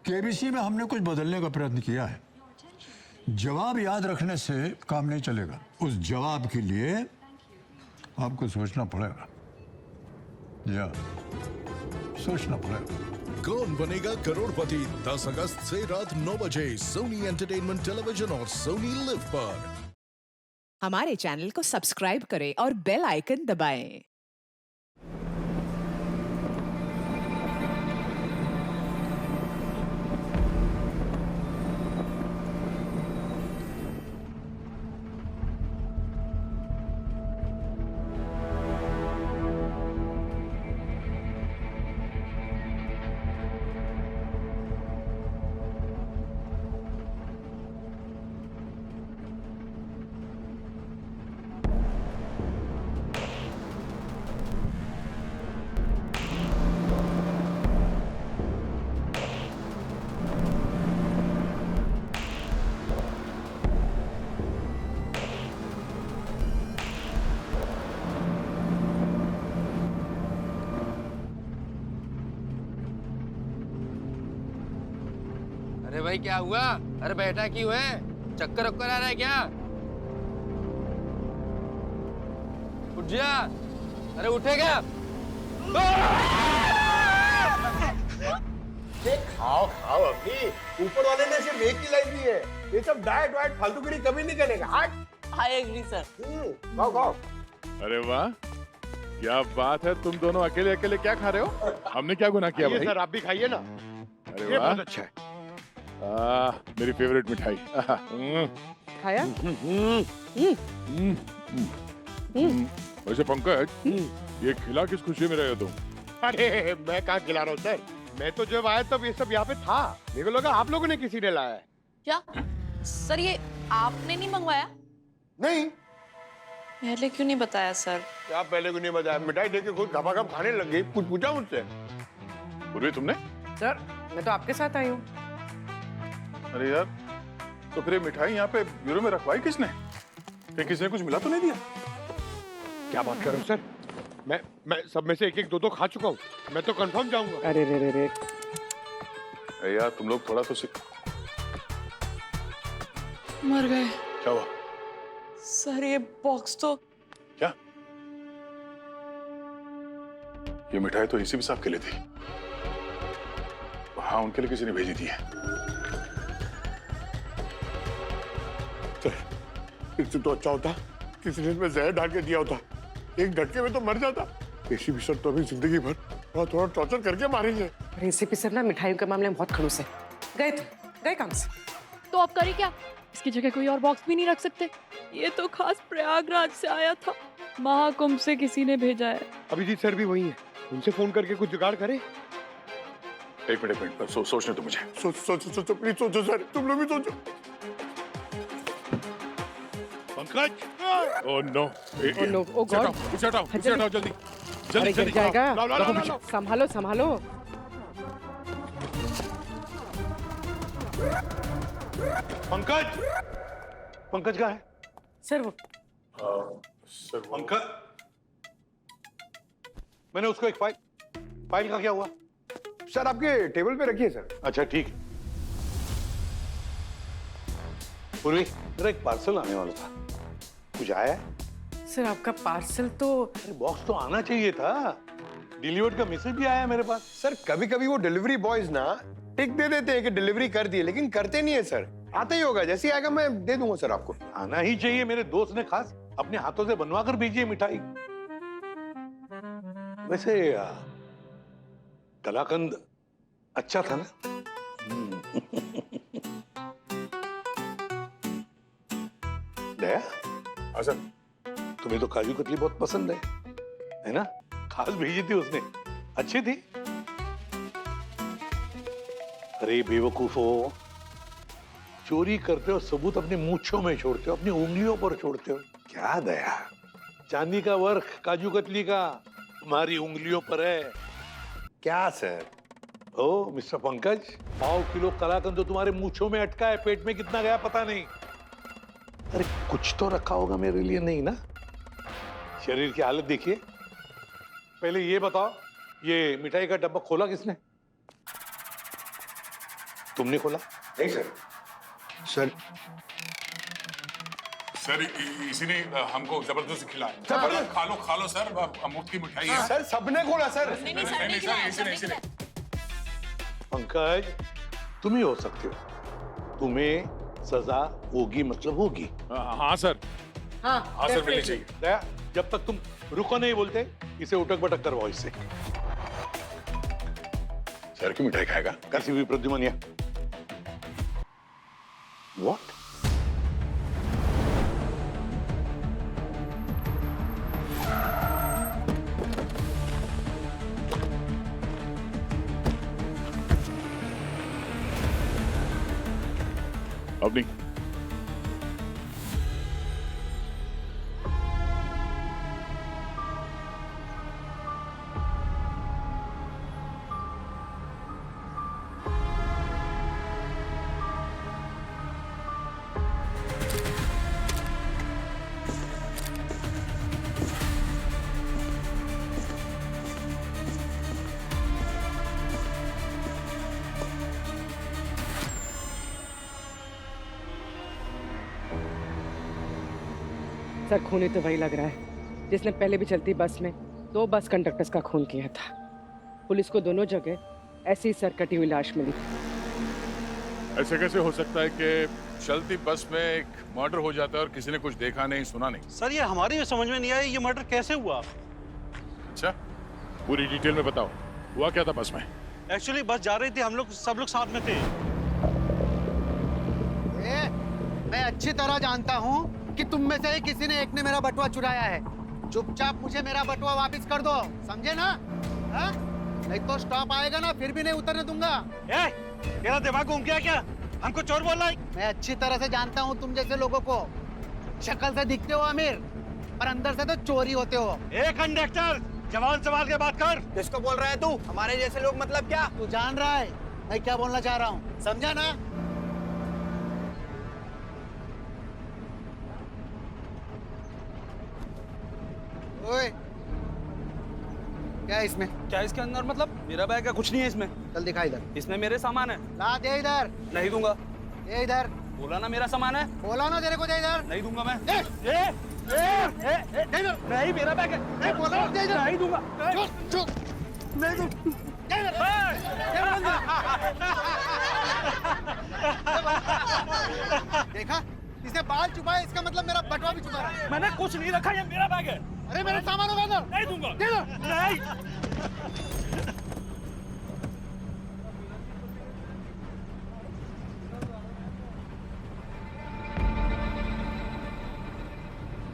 KBC में हमने कुछ बदलने का प्रयत्न किया है। जवाब याद रखने से काम नहीं चलेगा, उस जवाब के लिए आपको सोचना पड़ेगा। या सोचना पड़ेगा। कौन बनेगा करोड़पति 10 अगस्त से रात 9 बजे सोनी एंटरटेनमेंट टेलीविजन और सोनी लिव पर। हमारे चैनल को सब्सक्राइब करें और बेल आइकन दबाएं। अरे भाई क्या हुआ? अरे बैठा क्यों है? चक्कर वक्कर आ रहा है क्या? उठ जा। अरे उठेगा? खाओ खाओ अभी, ऊपर वाले ने सिर्फ एक ही लाइफ दी है। ये सब डाइट वाइट फालतूगिरी कभी नहीं करेगा। हट। I agree sir. खाओ खाओ। अरे वाह, क्या बात है। तुम दोनों अकेले अकेले क्या खा रहे हो? हमने क्या गुनाह किया भाई? सर आप भी खाइए ना। अरे ये वाह, बहुत अच्छा है। मेरी फेवरेट मिठाई। खाया? वैसे पंकज, ये खिला किस खुशी में रहे हो तुम? अरे मैं कहाँ खिला रहा हूँ सर, मैं तो जब आया तब ये सब यहाँ पे था। मेरे को लगा आप लोगों ने किसी ने लाया है। क्या सर, ये आपने नहीं मंगवाया? नहीं। पहले क्यों नहीं बताया सर? क्या पहले को नहीं बताया? मिठाई देके खुद घपाघप खाने लग गई। कुछ पूछा मुझसे? पूर्वी तुमने? सर मैं तो आपके साथ आई हूँ। अरे यार, तो फिर ये मिठाई यहाँ पे ब्यूरो में रखवाई किसने? कहीं किसी ने कुछ मिला तो नहीं दिया? क्या बात कर रहे हो सर? मैं सब में से एक एक दो खा चुका हूँ। मैं तो कंफर्म जाऊंगा। अरे रे रे रे। अरे यार, तुम लोग थोड़ा तो मर गए क्या हुआ? सर, ये बॉक्स तो क्या? ये मिठाई तो इसी भी साहब के लिए थी। हाँ, उनके लिए किसी ने भेजी थी। इससे तो अच्छा होता किसी ने इसमें जहर डाल के दिया होता। एक झटके में तो मर जाता। एसीपी सर तो अभी जिंदगी भर थोड़ा टॉर्चर करके मारेंगे। एसीपी सर ना मिठाइयों के मामले में बहुत खड़ूस है। गए काम से। तो आप करें क्या? इसकी जगह कोई और बॉक्स भी नहीं रख सकते? ये तो खास प्रयागराज से आया था, महाकुंभ से किसी ने भेजा है। अभिजीत सर भी वही है, उनसे फोन करके कुछ जुगाड़ करे। एक मिनट, सोचने तो मुझे। सोचो प्लीज सोचो सर, तुम लोग भी सोचो। Pankaj! Oh no! Oh no! Oh god! उसे हटाओ जल्दी। अरे गिर जाएगा। लाओ। संभालो। पंकज कहाँ है? सर वो पंकज, मैंने उसको एक फाइल का क्या हुआ? सर आपके टेबल पे रखिए सर। अच्छा ठीक है। पूर्वी, मेरा एक पार्सल आने वाला था, कुछ आया है? सर आपका पार्सल तो बॉक्स तो आना चाहिए था। डिलीवर्ड का मैसेज भी आया मेरे पास। सर कभी कभी वो डिलीवरी बॉयज ना टिक दे देते हैं कि डिलीवरी कर दिए, लेकिन करते नहीं है सर। आता ही होगा, जैसे ही आएगा मैं दे दूंगा सर आपको। आना ही चाहिए। मेरे दोस्त ने खास अपने हाथों से बनवा कर भेजी है मिठाई। वैसे कलाकंद अच्छा था ना? दया, हाँ सर। तुम्हें तो काजू कतली बहुत पसंद है ना? खास भेजी थी उसने, अच्छी थी। अरे बेवकूफो, चोरी करते हो सबूत अपनी मूंछों में छोड़ते हो, अपनी उंगलियों पर छोड़ते हो। क्या दया, चांदी का वर्क काजू कतली का तुम्हारी उंगलियों पर है क्या सर? ओ मिस्टर पंकज, 1/2 किलो कलाकंद तो तुम्हारे मूंछों में अटका है, पेट में कितना गया पता नहीं। अरे कुछ तो रखा होगा मेरे लिए, नहीं ना? शरीर की हालत देखिए। पहले ये बताओ, ये मिठाई का डब्बा खोला किसने? तुमने खोला? नहीं सर। सर सर इसी ने हमको जबरदस्ती खिलाया। खा लो सर, अमूर्त की मिठाई है। सर सबने खोला सर। नहीं सर, इसी ने। पंकज, तुम ही हो सकते हो, तुम्हें सजा होगी मतलब होगी। हाँ सर। हाँ सर, मिलनी चाहिए। दया, जब तक तुम रुको नहीं बोलते, इसे उठक बटक करवाओ इससे। सर की मिठाई खाएगा? कैसी हुई प्रद्युमन? What? अब नहीं। सर खूनी तो वही लग रहा है जिसने पहले भी चलती बस में 2 बस कंडक्टर्स का खून किया था। पुलिस को दोनों जगह ऐसी सर कटी हुई लाश मिली। ऐसे कैसे हो सकता है कि चलती बस में एक मर्डर हो जाता है और किसी ने कुछ देखा नहीं, सुना नहीं? सर ये हमारी भी समझ में नहीं आया, ये मर्डर कैसे हुआ? अच्छा, पूरी डिटेल में बताओ, हुआ क्या था बस में? एक्चुअली बस जा रही थी, हम लोग सब लोग साथ में थे। मैं अच्छी तरह जानता हूँ कि तुम में से किसी ने एक ने मेरा बटुआ चुराया है। चुपचाप मुझे मेरा बटुआ वापस कर दो, समझे ना? हा? नहीं तो स्टॉप आएगा ना, फिर भी नहीं उतरने दूंगा। तेरा दिमाग घूम गया क्या? हमको चोर बोल रहा है? मैं अच्छी तरह से जानता हूँ तुम जैसे लोगों को। शक्ल से दिखते हो अमीर, पर अंदर से तो चोरी होते हो। कंडक्टर, जवान सवाल के बात कर। किसको बोल रहा है तू? हमारे जैसे लोग मतलब क्या? तू जान रहा है मैं क्या बोलना चाह रहा हूँ, समझा ना? ओए, क्या है इसमें? क्या इसके अंदर मतलब? मेरा बैग है, कुछ नहीं है इसमें। चल दिखा इधर। इसमें मेरे सामान है। ला दे इधर। नहीं दूंगा। दे इधर। बोला ना मेरा सामान है। बोला ना तेरे को, दे इधर। नहीं दूंगा मैं। दे इधर। नहीं, मेरा बैग है। बोला ना, दे इधर। नहीं दूंगा। चुप चुप। नहीं दूं। दे इधर। देखा, इसने बाल छुपाए, इसका मतलब मेरा बटुआ भी छुपा है। मैंने कुछ नहीं रखा, ये मेरा बैग है। अरे मेरे सामान होगा अंदर। नहीं दूंगा। दे दो। नहीं।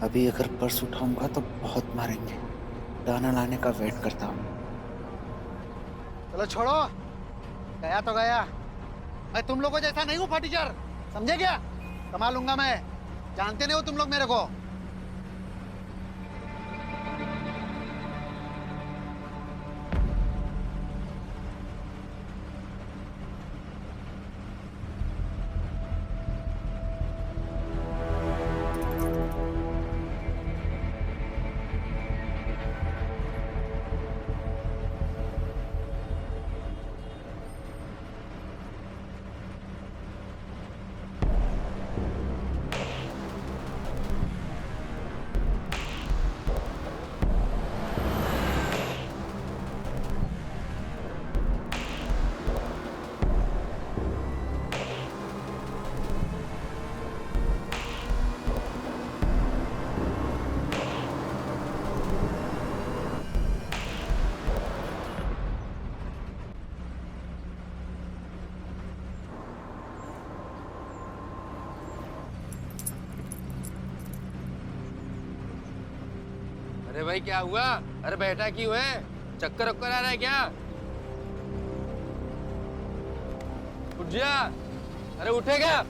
अभी अगर पर्स उठाऊंगा तो बहुत मारेंगे। दाना लाने का वेट करता हूँ। चलो छोड़ो, गया तो गया। मैं तुम लोगों जैसा नहीं हूँ फटीचर, समझे क्या? कमा लूंगा मैं, जानते नहीं हो तुम लोग मेरे को। अरे भाई क्या हुआ? अरे बैठा क्यों है? चक्कर वक्कर आ रहा है क्या? उठ जा। अरे उठेगा?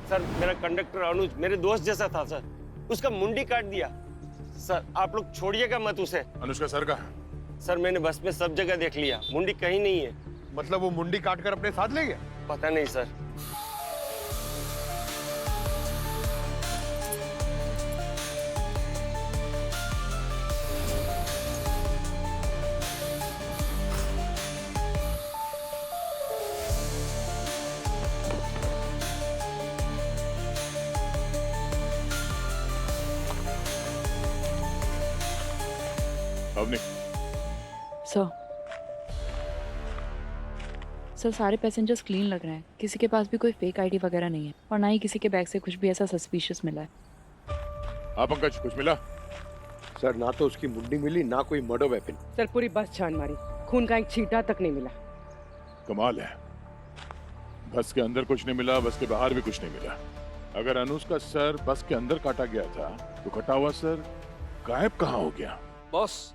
सर मेरा कंडक्टर अनुज मेरे दोस्त जैसा था सर, उसका मुंडी काट दिया। सर आप लोग छोड़िएगा मत उसे। अनुज का सर कहाँ है? सर मैंने बस में सब जगह देख लिया, मुंडी कहीं नहीं है। मतलब वो मुंडी काट कर अपने साथ ले गया? पता नहीं सर। अवनी, सर सारे पैसेंजर्स क्लीन लग रहे हैं, किसी के पास भी कोई फेक आईडी वगैरह नहीं है और ना ही किसी के बैग से कुछ भी ऐसा सस्पिशियस मिला है। हाँ पंकज, कुछ मिला? सर ना तो उसकी मुंडी मिली ना कोई मर्डर वेपन। सर पूरी बस छान मारी, खून का एक छींटा तक नहीं मिला। कमाल है, बस के अंदर कुछ नहीं मिला, बस के बाहर भी कुछ नहीं मिला। अगर अनुज का सर बस के अंदर काटा गया था तो कटा हुआ सर गायब कहाँ हो गया? बॉस,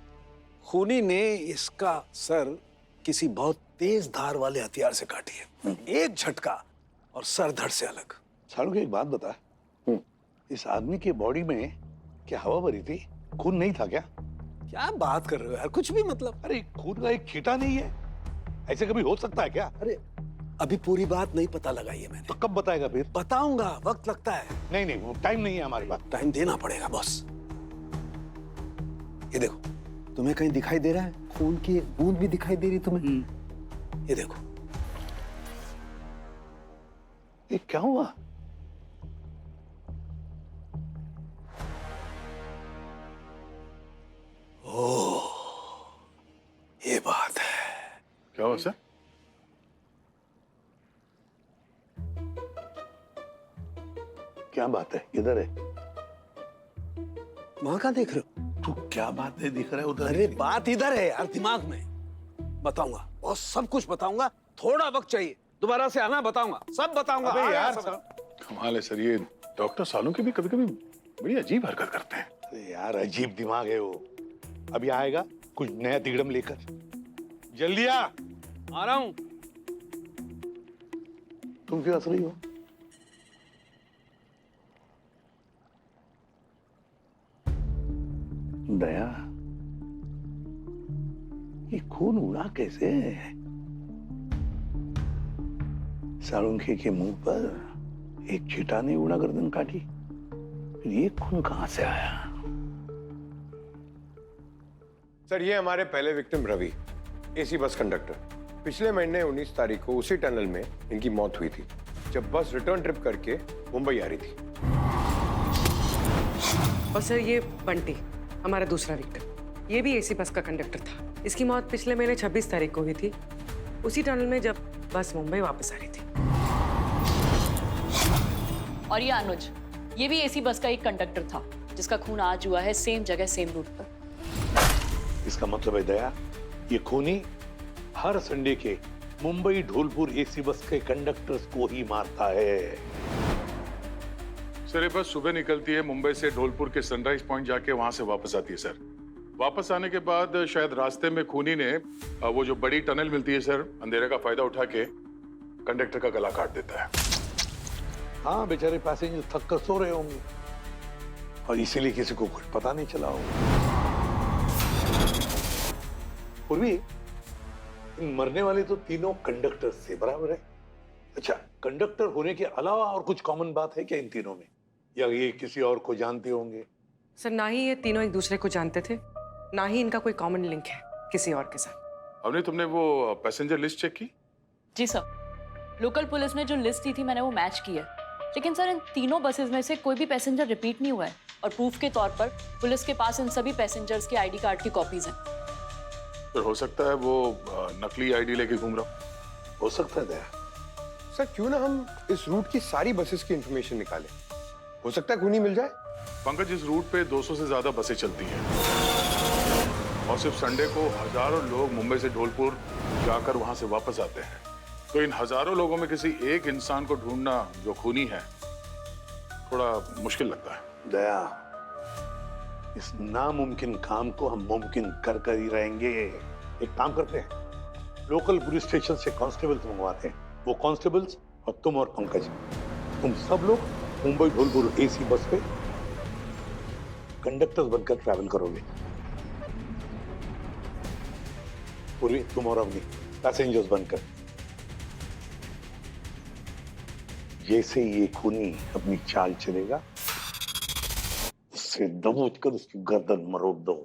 खूनी ने इसका सर किसी बहुत तेज धार वाले हथियार से काटी है। एक झटका और सर धड़ से अलग। सालों की एक बात बता, इस आदमी के बॉडी में क्या हवा भरी थी? खून नहीं था क्या? क्या बात कर रहे हो यार, कुछ भी मतलब। अरे खून का एक छींटा नहीं है, ऐसे कभी हो सकता है क्या? अरे अभी पूरी बात नहीं पता लगाई है मैंने। तो कब बताएगा फिर? बताऊंगा, वक्त लगता है। नहीं नहीं, वो टाइम नहीं है हमारे पास। टाइम देना पड़ेगा बॉस। ये देखो, तुम्हें कहीं दिखाई दे रहा है? खून की एक बूंद भी दिखाई दे रही तुम्हें? ये देखो, ये क्या हुआ? ओह, ये बात है। क्या हुआ सर? क्या बात है? किधर है? वहां कहाँ देख रहे हो? तू क्या बात है दिख रहा है उधर? अरे बात इधर है यार, दिमाग में। बताऊंगा और सब कुछ बताऊंगा। थोड़ा वक्त चाहिए, दोबारा से आना, बताऊंगा, सब बताऊंगा। अबे यार कमाल है सर, ये डॉक्टर सालों के भी कभी कभी बड़ी अजीब हरकत करते हैं। अरे यार अजीब दिमाग है वो। अभी आएगा कुछ नया तिगड़म लेकर। जल्दी आ रहा हूं। तुम क्यों हंस रही हो? दया, ये खून उड़ा कैसे? सालुंखे के मुंह पर एक छींटा ने उड़ा गर्दन काटी, फिर ये खून कहां से आया? सर ये हमारे पहले victim Ravi, AC bus conductor. पिछले महीने 19 तारीख को उसी टनल में इनकी मौत हुई थी जब बस रिटर्न ट्रिप करके मुंबई आ रही थी। और सर ये बंटी, हमारा दूसरा विक्टिम, ये भी एसी बस का कंडक्टर था। इसकी मौत पिछले महीने 26 तारीख को हुई थी, उसी टनल में जब बस मुंबई वापस आ रही थी। और ये अनुज, ये भी एसी बस का एक कंडक्टर था जिसका खून आज हुआ है सेम जगह सेम रूट पर। इसका मतलब है दया, ये खूनी हर संडे के मुंबई ढोलपुर एसी बस के कंडक्टर्स को ही मारता है। सर ये बस सुबह निकलती है मुंबई से ढोलपुर के सनराइज पॉइंट जाके वहां से वापस आती है सर। वापस आने के बाद शायद रास्ते में खूनी ने वो जो बड़ी टनल मिलती है सर, अंधेरे का फायदा उठा के कंडक्टर का गला काट देता है। हाँ, बेचारे पैसेंजर थक कर सो रहे होंगे और इसीलिए किसी को कुछ पता नहीं चला होगा। पूर्वी, मरने वाले तो तीनों कंडक्टर से बराबर है। अच्छा, कंडक्टर होने के अलावा और कुछ कॉमन बात है क्या इन तीनों में, या ये किसी और को जानते होंगे? सर ना ही ये तीनों एक दूसरे को जानते थे, ना ही इनका कोई कॉमन लिंक है किसी और के साथ। अवनी, तुमने वो पैसेंजर लिस्ट चेक की? जी सर, लोकल पुलिस ने जो लिस्ट दी थी मैंने वो मैच की है, लेकिन सर इन तीनों बसेस में से कोई भी पैसेंजर रिपीट नहीं हुआ है और प्रूफ के तौर पर पुलिस के पास इन सभी पैसेंजर्स के आईडी कार्ड की कॉपीज हैं। तो हो सकता है वो नकली आईडी लेके घूम रहा हो सकता है दया। सर क्यों ना हम इस रूट की सारी बसेस की इंफॉर्मेशन निकालें, हो सकता है खूनी मिल जाए। पंकज, इस रूट पे 200 से ज्यादा बसें चलती हैं और सिर्फ संडे को हजारों लोग मुंबई से ढोलपुर जाकर वहां से वापस आते हैं। तो इन हजारों लोगों में किसी एक इंसान को ढूंढना जो खूनी है थोड़ा मुश्किल लगता है। दया, इस नामुमकिन काम को हम मुमकिन कर कर ही रहेंगे। एक काम करते हैं, लोकल पुलिस स्टेशन से कांस्टेबल्स मंगवाते हैं। वो कांस्टेबल्स और तुम और पंकज, तुम सब लोग मुंबई ढोलपुर एसी बस पे कंडक्टर्स बनकर ट्रैवल करोगे। पूर्वी, तुम और अवनी पैसेंजर्स बनकर। जैसे ये खूनी अपनी चाल चलेगा, उससे दबोच कर उसकी गर्दन मरोड़ दो।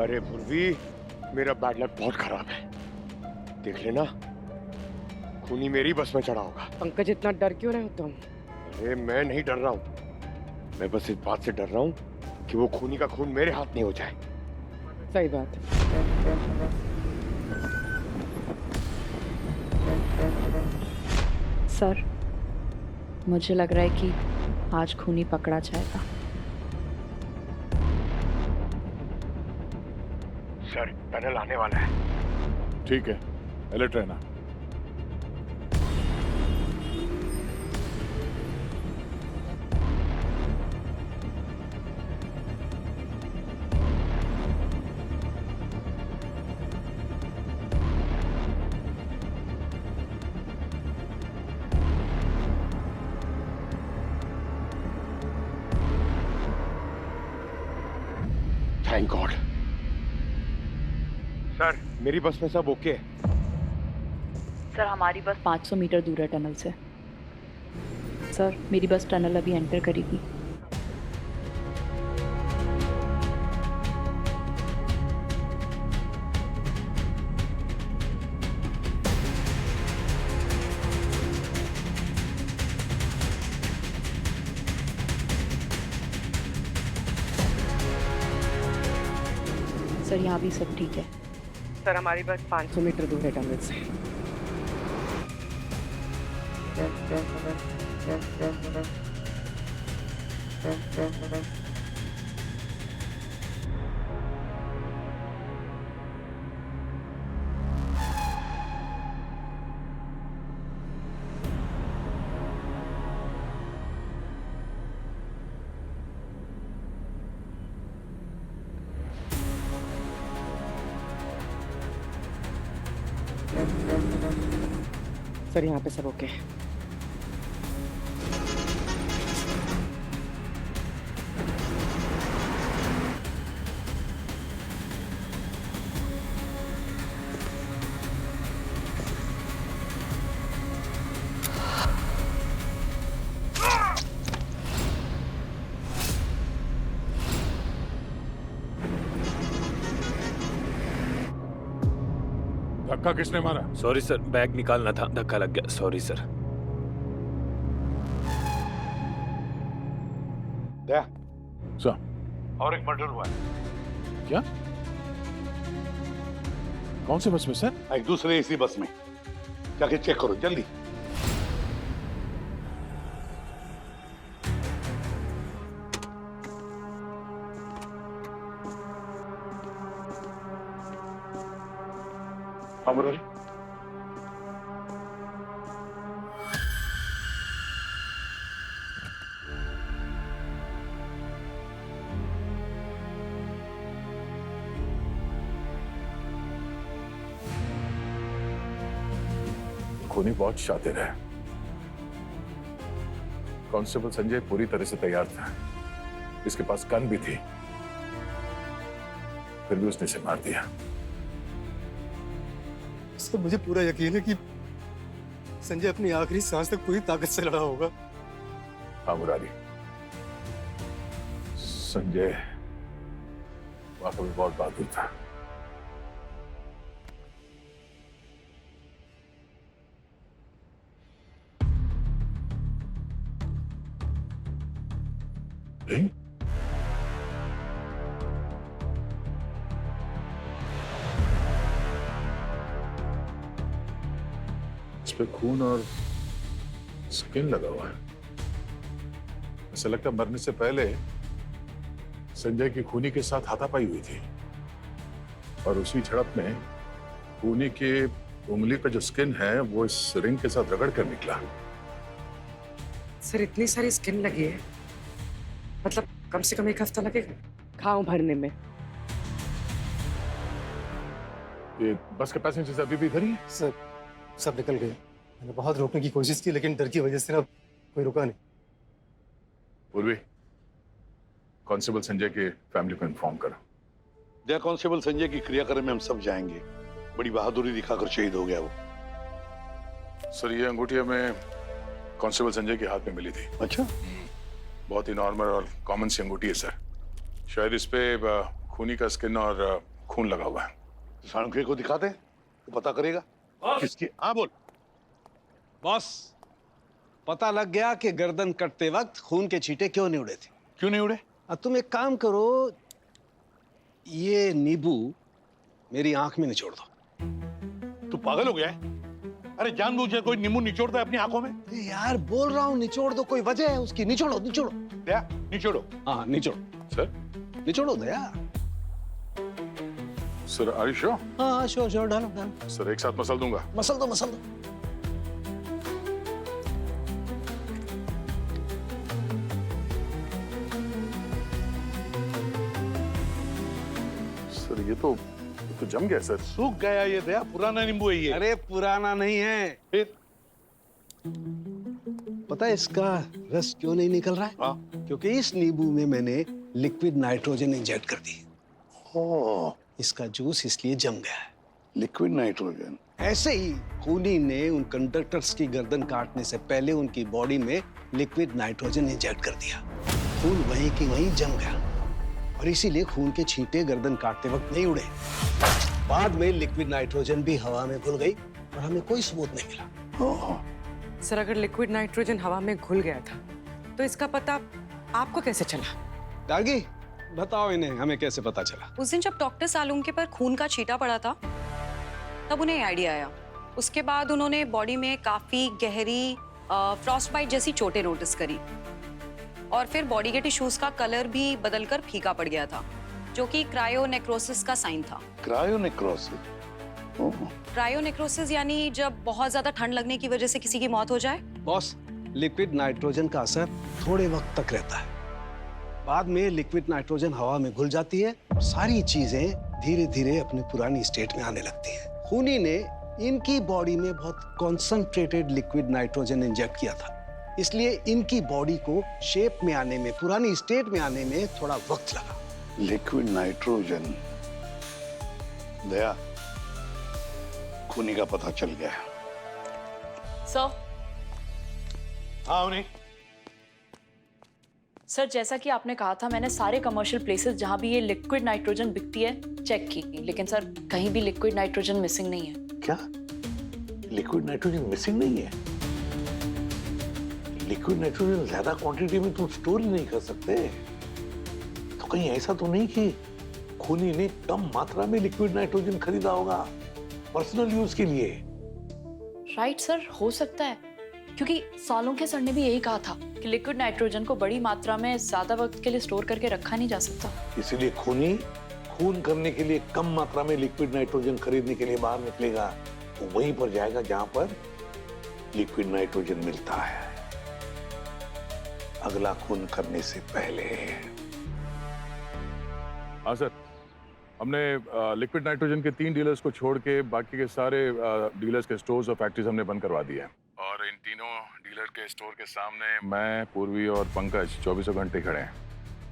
अरे पूर्वी, मेरा बैड लक बहुत खराब है। देख लेना, खूनी मेरी बस में चढ़ा होगा। पंकज, इतना डर क्यों रहे हो तुम? अरे मैं नहीं डर रहा हूँ, मैं बस इस बात से डर रहा हूँ कि वो खूनी का खून मेरे हाथ नहीं हो जाए। सही बात है। सर, मुझे लग रहा है कि आज खूनी पकड़ा जाएगा। सर, टनल आने वाला है। ठीक है, अलर्ट रहना। Thank God. सर, मेरी बस में सब ओके है। सर, हमारी बस 500 मीटर दूर है टनल से। सर, मेरी बस टनल अभी एंटर करेगी। सर, यहाँ भी सब ठीक है। सर, हमारी बस 500 मीटर दूर है टनल से। सर, यहाँ पे सब ओके है। धक्का किसने मारा? सॉरी सर, बैग निकालना था, धक्का लग गया। Sorry sir. दया, सर, और एक मर्डर हुआ है। क्या? कौन से बस में सर? एक दूसरे इसी बस में, जाके चेक करो जल्दी। अमरोली, खूनी बहुत शातिर है। कांस्टेबल संजय पूरी तरह से तैयार था, इसके पास गन भी थी, फिर भी उसने इसे मार दिया। सर, मुझे पूरा यकीन है कि संजय अपनी आखिरी सांस तक पूरी ताकत से लड़ा होगा। हाँ मुरारी, संजय वाकई में बहुत बहादुर था। नहीं? इस पे खून और स्किन लगा हुआ है। ऐसा लगता है मरने से पहले संजय की खूनी के साथ हाथापाई हुई थी और उसी झड़प में खूनी के उंगली पे जो स्किन है वो इस रिंग के साथ रगड़ कर निकला। सर, इतनी सारी स्किन लगी है, मतलब कम से कम 1 हफ्ता लगेगा घाव भरने में। ये बस के पैसेंजर्स अभी भी इधर ही हैं? सर, सब निकल गए। मैंने बहुत रोकने की कोशिश की, लेकिन डर की वजह से ना कोई रुका नहीं। पूर्वी, कांस्टेबल संजय के फैमिली को इन्फॉर्म करो। जय कांस्टेबल संजय की क्रियाक्रम में हम सब जाएंगे। बड़ी बहादुरी दिखाकर शहीद हो गया वो। सर, ये अंगूठी हमें कांस्टेबल संजय के हाथ में मिली थी। अच्छा, बहुत ही नॉर्मल और कॉमन सी अंगूठी है सर। शायद इस पे खूनी का स्किन और खून लगा हुआ है। सांख्य को दिखाते, वो पता करेगा किसकी। हाँ बोल। बॉस, पता लग गया कि गर्दन कटते वक्त खून के छींटे क्यों नहीं उड़े थे। क्यों नहीं उड़े? अब तुम एक काम करो, ये नींबू मेरी आंख में निचोड़ दो। तू पागल हो गया है? अरे जानबूझकर कोई नींबू निचोड़ता है अपनी आंखों में? अरे यार बोल रहा हूँ निचोड़ दो, कोई वजह है उसकी। निचोड़ो निचोड़ो। दया निचोड़ो। हाँ निचोड़ो सर। निचोड़ो Daya. Sir are you sure? हाँ श्योर श्योर, डालो डालो। सर एक साथ मसल दूंगा। मसल दो मसल दो। सर ये तो जम गया सर। सूख गया ये दया, पुराना नींबू है ये। अरे पुराना नहीं है। फिर पता है इसका रस क्यों नहीं निकल रहा है? हाँ। क्योंकि इस नींबू में मैंने लिक्विड नाइट्रोजन इंजेक्ट कर दी। इसका जूस इसलिए जम गया है। Liquid nitrogen. ऐसे ही खूनी ने उन कंडक्टर्स की गर्दन काटने से पहले उनकी बॉडी में लिक्विड नाइट्रोजन इंजेक्ट कर दिया। खून वहीं की वहीं जम गया और इसीलिए खून के छींटे गर्दन काटते वक्त नहीं उड़े। बाद में लिक्विड नाइट्रोजन भी हवा में घुल गई और हमें कोई सबूत नहीं मिला। सर अगर लिक्विड नाइट्रोजन हवा में घुल गया था तो इसका पता आपको कैसे चला? गार्गी बताओ इन्हें, हमें कैसे पता चला? उस दिन जब डॉक्टर सालुंके पर खून का छींटा पड़ा था तब उन्हें आइडिया आया। उसके बाद उन्होंने बॉडी में काफी गहरी फ्रॉस्ट बाइट जैसी चोटें नोटिस करी और फिर बॉडी के टिश्यूज का कलर भी बदलकर फीका पड़ गया था, जो कि क्रायोनेक्रोसिस का साइन था। क्रायोनेक्रोसिस? क्रायोनेक्रोसिस यानी जब बहुत ज्यादा ठंड लगने की वजह से किसी की मौत हो जाए। बॉस, लिक्विड नाइट्रोजन का असर थोड़े वक्त तक रहता है। बाद में लिक्विड नाइट्रोजन हवा में घुल जाती है, सारी चीजें धीरे धीरे अपनी पुरानी स्टेट में आने लगती हैं। खूनी ने इनकी बॉडी में बहुत कॉन्सेंट्रेटेड लिक्विड नाइट्रोजन इंजेक्ट किया था, इसलिए इनकी बॉडी को शेप में आने में, पुरानी स्टेट में आने में थोड़ा वक्त लगा। Liquid nitrogen. दया, खूनी का पता चल गया। सर। हाँ उन्हें। सर जैसा कि आपने कहा था, मैंने सारे कमर्शियल प्लेसेस जहां भी ये लिक्विड नाइट्रोजन बिकती है चेक की, लेकिन सर कहीं भी लिक्विड नाइट्रोजन मिसिंग नहीं है। क्या? लिक्विड नाइट्रोजन मिसिंग नहीं है? लिक्विड नाइट्रोजन ज्यादा क्वांटिटी में तुम स्टोर ही नहीं कर सकते। तो कहीं ऐसा तो नहीं कि खूनी ने कम मात्रा में लिक्विड नाइट्रोजन खरीदा होगा पर्सनल यूज के लिए? राइट सर, हो सकता है, क्योंकि सालुंके सर ने भी यही कहा था कि लिक्विड नाइट्रोजन को बड़ी मात्रा में ज्यादा वक्त के लिए स्टोर करके रखा नहीं जा सकता। इसीलिए खूनी खून करने के लिए कम मात्रा में लिक्विड नाइट्रोजन खरीदने के लिए बाहर निकलेगा, तो वहीं पर जाएगा जहां पर लिक्विड नाइट्रोजन मिलता है, अगला खून करने से पहले। हाँ सर, हमने लिक्विड नाइट्रोजन के 3 डीलर्स को छोड़ के बाकी के सारे डीलर्स के स्टोर्स और फैक्ट्रीज हमने बंद करवा दिए हैं। और इन तीनों डीलर के स्टोर के सामने मैं, पूर्वी और पंकज 24 घंटे खड़े हैं।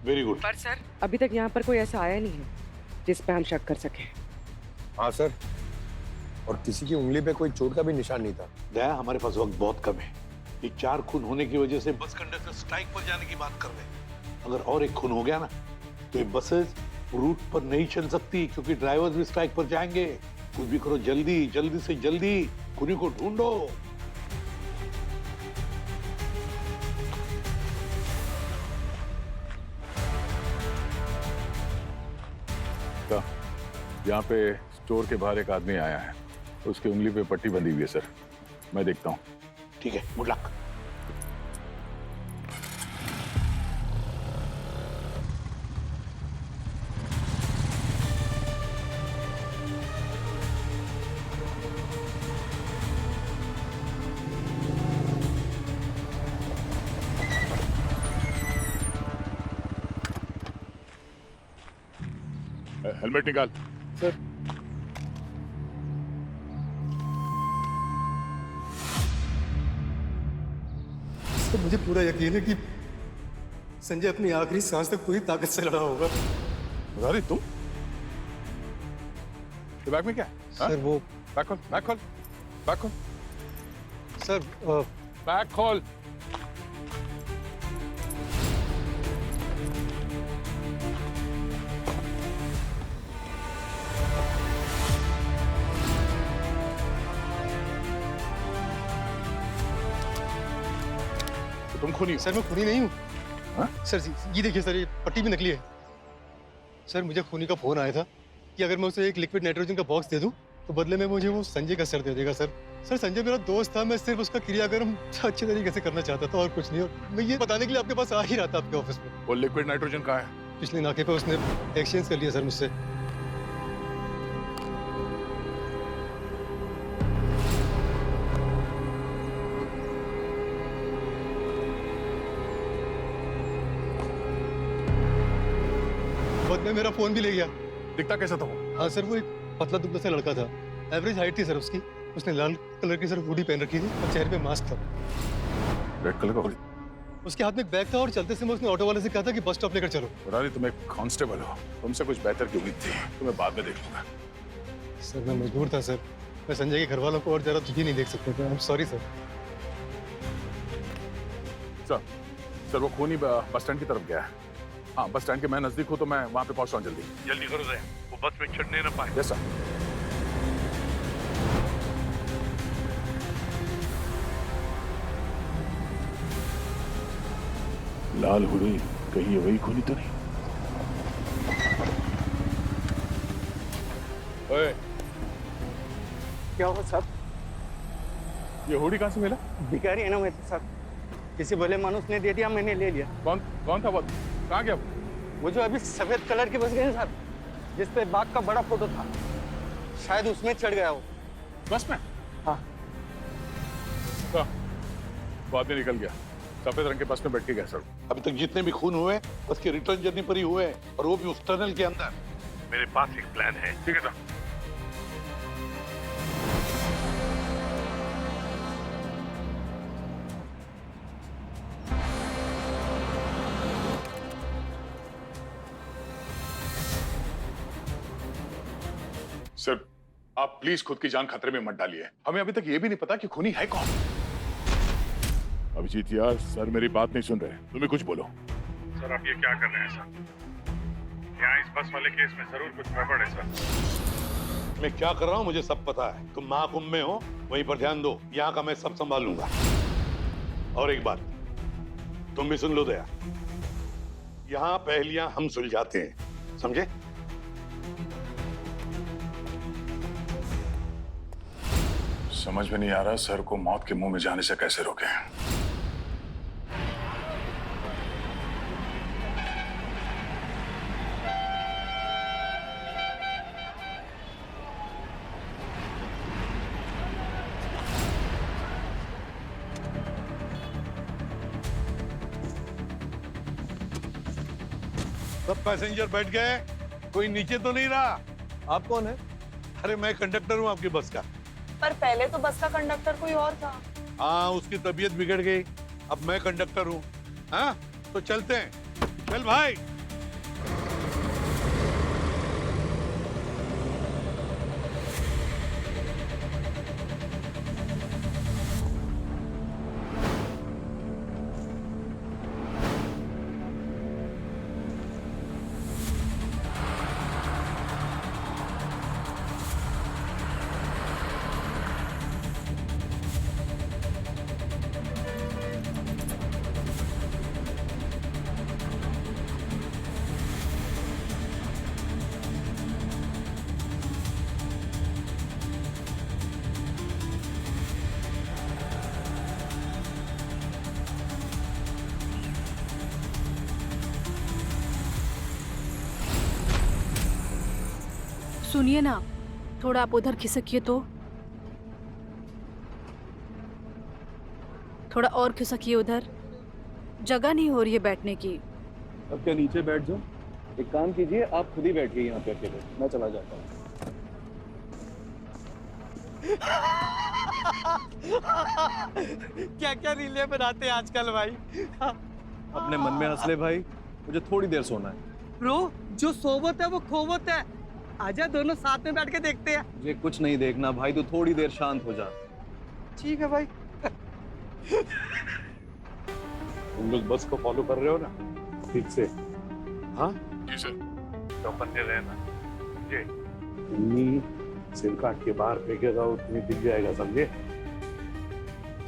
Very good. पर सर अभी तक यहाँ पर कोई ऐसा आया नहीं है जिस पे हम शक कर सके। हाँ सर, और किसी की उंगली पे कोई चोट का भी निशान नहीं था। दया, हमारे पास वक्त बहुत कम है। ये 4 खून होने की वजह से बस कंडक्टर स्ट्राइक पर जाने की बात कर रहे हैं। अगर और एक खून हो गया ना तो ये बसेस रूट पर नहीं चल सकती, क्योंकि ड्राइवर्स भी स्ट्राइक पर जाएंगे। कुछ भी करो, जल्दी जल्दी से जल्दी खूनी को ढूंढो। यहाँ पे स्टोर के बाहर एक आदमी आया है, उसकी उंगली पे पट्टी बंधी हुई है सर, मैं देखता हूँ। ठीक है, गुड लक। हेलमेट निकाल। सर मुझे पूरा यकीन है कि संजय अपनी आखिरी सांस तक पूरी ताकत से लड़ा होगा। अरे तुम बैग में क्या है? सर वो बैग खोल, बैग खोल, बैग खोल। सर बैग खोल। तुम खूनी हो। सर मैं खूनी नहीं हूँ। हाँ? सर ये देखिए सर, ये पट्टी भी नकली है। सर मुझे खूनी का फोन आया था कि अगर मैं उसे एक लिक्विड नाइट्रोजन का बॉक्स दे दूं तो बदले में मुझे वो संजय का सर दे देगा। सर संजय मेरा दोस्त था, मैं सिर्फ उसका क्रियाक्रम अच्छे तरीके से करना चाहता था और कुछ नहीं। और मैं ये बताने के लिए आपके पास आ ही रहा था, आपके ऑफिस में। वो लिक्विड नाइट्रोजन कहाँ है? पिछले नाके पे उसने एक्सचेंज कर लिया सर मुझसे। बदले मेरा फोन भी ले गया। दिखता कैसा था वो? हाँ सर, वो एक पतला दुबला सा लड़का था। एवरेज हाइट थी सर उसकी। उसने लाल कलर की सर हुडी पहन रखी थी और चेहरे पे मास्क था। रेड कलर का हुडी? उसके हाथ में एक बैग था और चलते समय उसने ऑटो वाले से कहा था कि बस स्टॉप लेकर चलो। मुरारी, तुम एक कांस्टेबल हो, तुमसे कुछ बेहतर की उम्मीद थी। तुम्हें बाद में देख लूंगा। सर मैं मजबूर था सर, मैं संजय के घर वालों को और ज्यादा दुखी नहीं देख सकता था। I am sorry sir. Sir वो खूनी बस स्टैंड की तरफ गया है। हाँ, बस स्टैंड के मैं नजदीक हूँ तो मैं वहाँ पे पहुँच रहा हूँ। जल्दी करो रे, वो बस में चढ़ने न पाए। Yes sir. लाल हुडी, कहीं ये वही खूनी तो नहीं? ओए, क्या हुआ साहब? ये हुडी कहाँ से मिला? भिखारी है ना मैं तो साहब, किसी भले मानुस ने दे दिया, मैंने ले लिया। कौन था वो? कहाँ गया वो जो अभी सफेद कलर की बस गए साहब, जिस पे बाघ का बड़ा फोटो था, शायद उसमें चढ़ गया वो। बस में? हाँ। वो आदमी निकल गया, सफेद रंग के बस में बैठ के गया सर। अभी तक जितने भी खून हुए बस के रिटर्न जर्नी पर ही हुए हैं, और वो भी उस टनल के अंदर। मेरे पास एक प्लान है। ठीक है सर। सर आप प्लीज खुद की जान खतरे में मत डालिए। हमें अभी तक ये भी नहीं पता कि खूनी है कौन। अभिजीत यार, सर मेरी बात नहीं सुन रहे, तुम्हें कुछ बोलो। सर आप ये क्या कर रहे हैं सर? यहाँ इस बस वाले केस में जरूर कुछ गड़बड़ है सर। मैं क्या कर रहा हूँ मुझे सब पता है। तुम महाकुंभ में हो, वहीं पर ध्यान दो। यहाँ का मैं सब संभाल लूंगा। और एक बात तुम भी सुन लो दया, यहाँ पहेलियां हम सुलझाते हैं, समझे? समझ में नहीं आ रहा सर को मौत के मुंह में जाने से कैसे रोकें। सब पैसेंजर बैठ गए? कोई नीचे तो नहीं रहा? आप कौन है? अरे मैं कंडक्टर हूँ आपकी बस का। पर पहले तो बस का कंडक्टर कोई और था। हाँ, उसकी तबीयत बिगड़ गई, अब मैं कंडक्टर हूँ। हाँ तो चलते हैं। चल भाई। सुनिए ना, थोड़ा आप उधर खिसकिए तो। थोड़ा और खिसकिए उधर, जगह नहीं हो रही है बैठने की। अब क्या नीचे बैठ जाओ? एक काम कीजिए, आप खुद ही बैठिए यहाँ पे अकेले, मैं चला जाता हूँ। क्या क्या रीलें बनाते हैं आजकल भाई। अपने मन में हंस ले भाई, मुझे थोड़ी देर सोना है। ब्रो, जो सोबत है वो खोबत है। आजा दोनों साथ में बैठ के देखते हैं। मुझे कुछ नहीं देखना भाई, तू थोड़ी देर शांत हो जा। ठीक है भाई। तुम लोग बस को फॉलो कर रहे हो ना ठीक से? हाँ जी सर। तो बंदे रहना ये सिम काट के बाहर फेंकेगा, वो तुम्हें दिख जाएगा, समझे?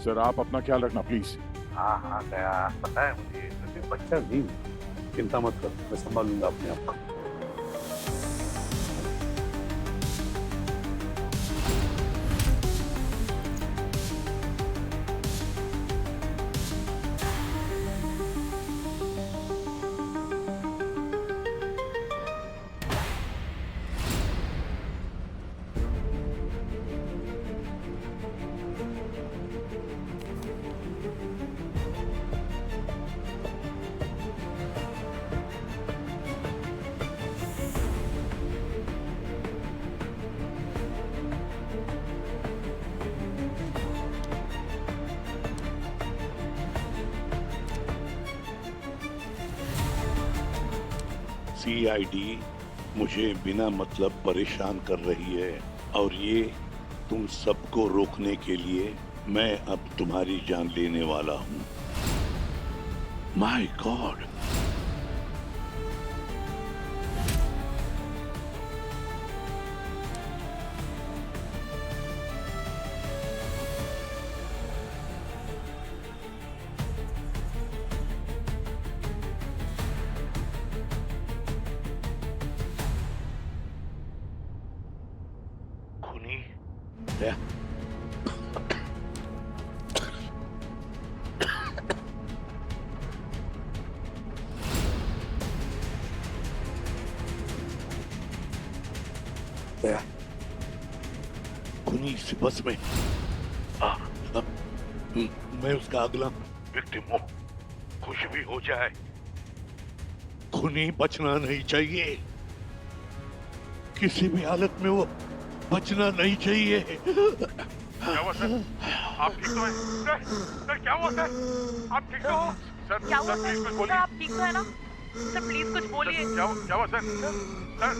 सर आप अपना ख्याल रखना प्लीज। हाँ हाँ गया, पता है मुझे, लेकिन बच्चा नहीं हुआ। चिंता मत कर, मैं संभाल लूंगा अपने आप को। सीआईडी मुझे बिना मतलब परेशान कर रही है और ये तुम सबको रोकने के लिए मैं अब तुम्हारी जान लेने वाला हूं। My God, Yeah. Yeah. खुनी इस बस में मैं उसका अगला विक्टिम हूं। कुछ भी हो जाए खुनी बचना नहीं चाहिए, किसी भी हालत में वो बचना नहीं चाहिए। क्या हुआ सर? आप ठीक तो हैं? सर क्या हुआ सर? आप ठीक तो हो? सर क्या हुआ सर प्लीज कुछ सर? बोलिए। आप ठीक तो है ना? सर प्लीज कुछ बोलिए। क्या हुआ सर? सर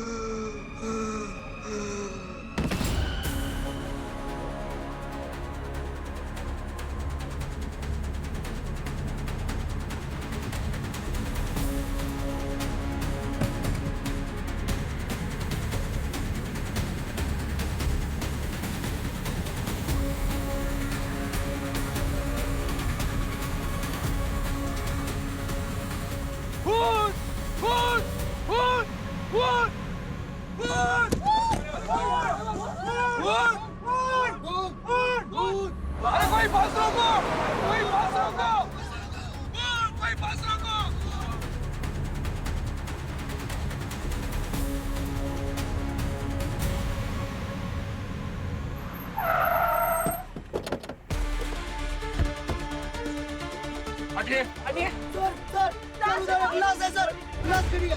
अरे कोई बस रोको, कोई बस रोको, कोई बस रोको। हटिए, हटिए। सर उधर गिलास है सर, गिलास गिरिए।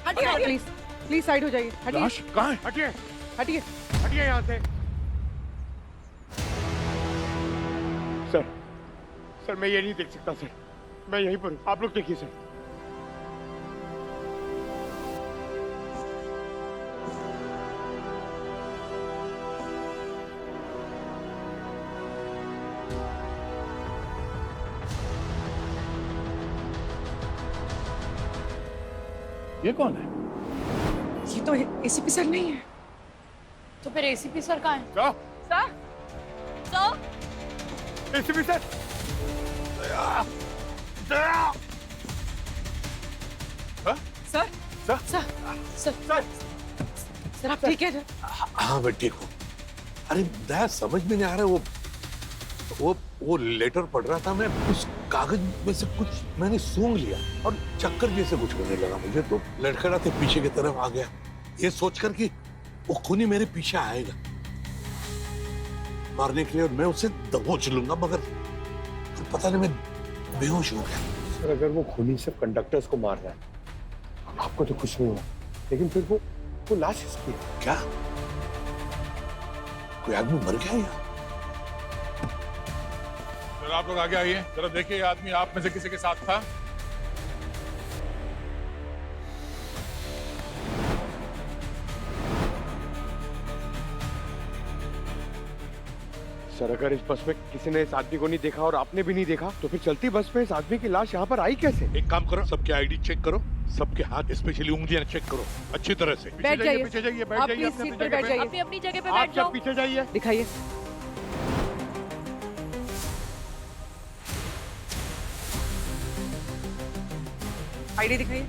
हटिए प्लीज, प्लीज साइड हो जाइए। हटिए। कहाँ है? हटिए, हटिए, हटिए यहाँ से। सर मैं ये नहीं देख सकता सर, मैं यहीं पर हूँ, आप लोग देखिए सर। ये कौन है? ये तो एसीपी सर नहीं है। तो फिर एसीपी सर कहाँ है? क्या? Sir sir ACP sir, sir sir sir sir आप ठीक है? हाँ मैं ठीक हूँ। अरे दया समझ में नहीं आ रहा, वो लेटर पढ़ रहा था मैं, उस कागज में से कुछ मैंने सूंघ लिया और चक्कर जैसे कुछ होने लगा मुझे, तो लड़खड़ाते पीछे की तरफ आ गया, ये सोचकर कि वो खूनी मेरे पीछे आएगा मारने के लिए और मैं उसे दबोच लूंगा, मगर पता नहीं मैं बेहोश हो गया। सर अगर वो खूनी सिर्फ कंडक्टर्स को मार रहा है, आपको तो कुछ नहीं हुआ, लेकिन फिर वो लाश किसकी है? क्या कोई आदमी मर गया या? सर आप लोग आगे आइए, जरा देखिए ये आदमी आप में से किसी के साथ था? सर अगर इस बस में किसी ने इस आदमी को नहीं देखा और आपने भी नहीं देखा, तो फिर चलती बस में इस आदमी की लाश यहाँ पर आई कैसे? एक काम करो, सबके आईडी चेक करो, सबके हाथ स्पेशली उंगलियां चेक करो अच्छी तरह से। बैठ जाइए, पीछे जाइए, बैठ आप जाइए, प्लीज सीट पर बैठ जाइए। अपनी अपनी जगह पे आप बैठ जाओ। सब पीछे जाइए। दिखाइए। आईडी दिखाइए।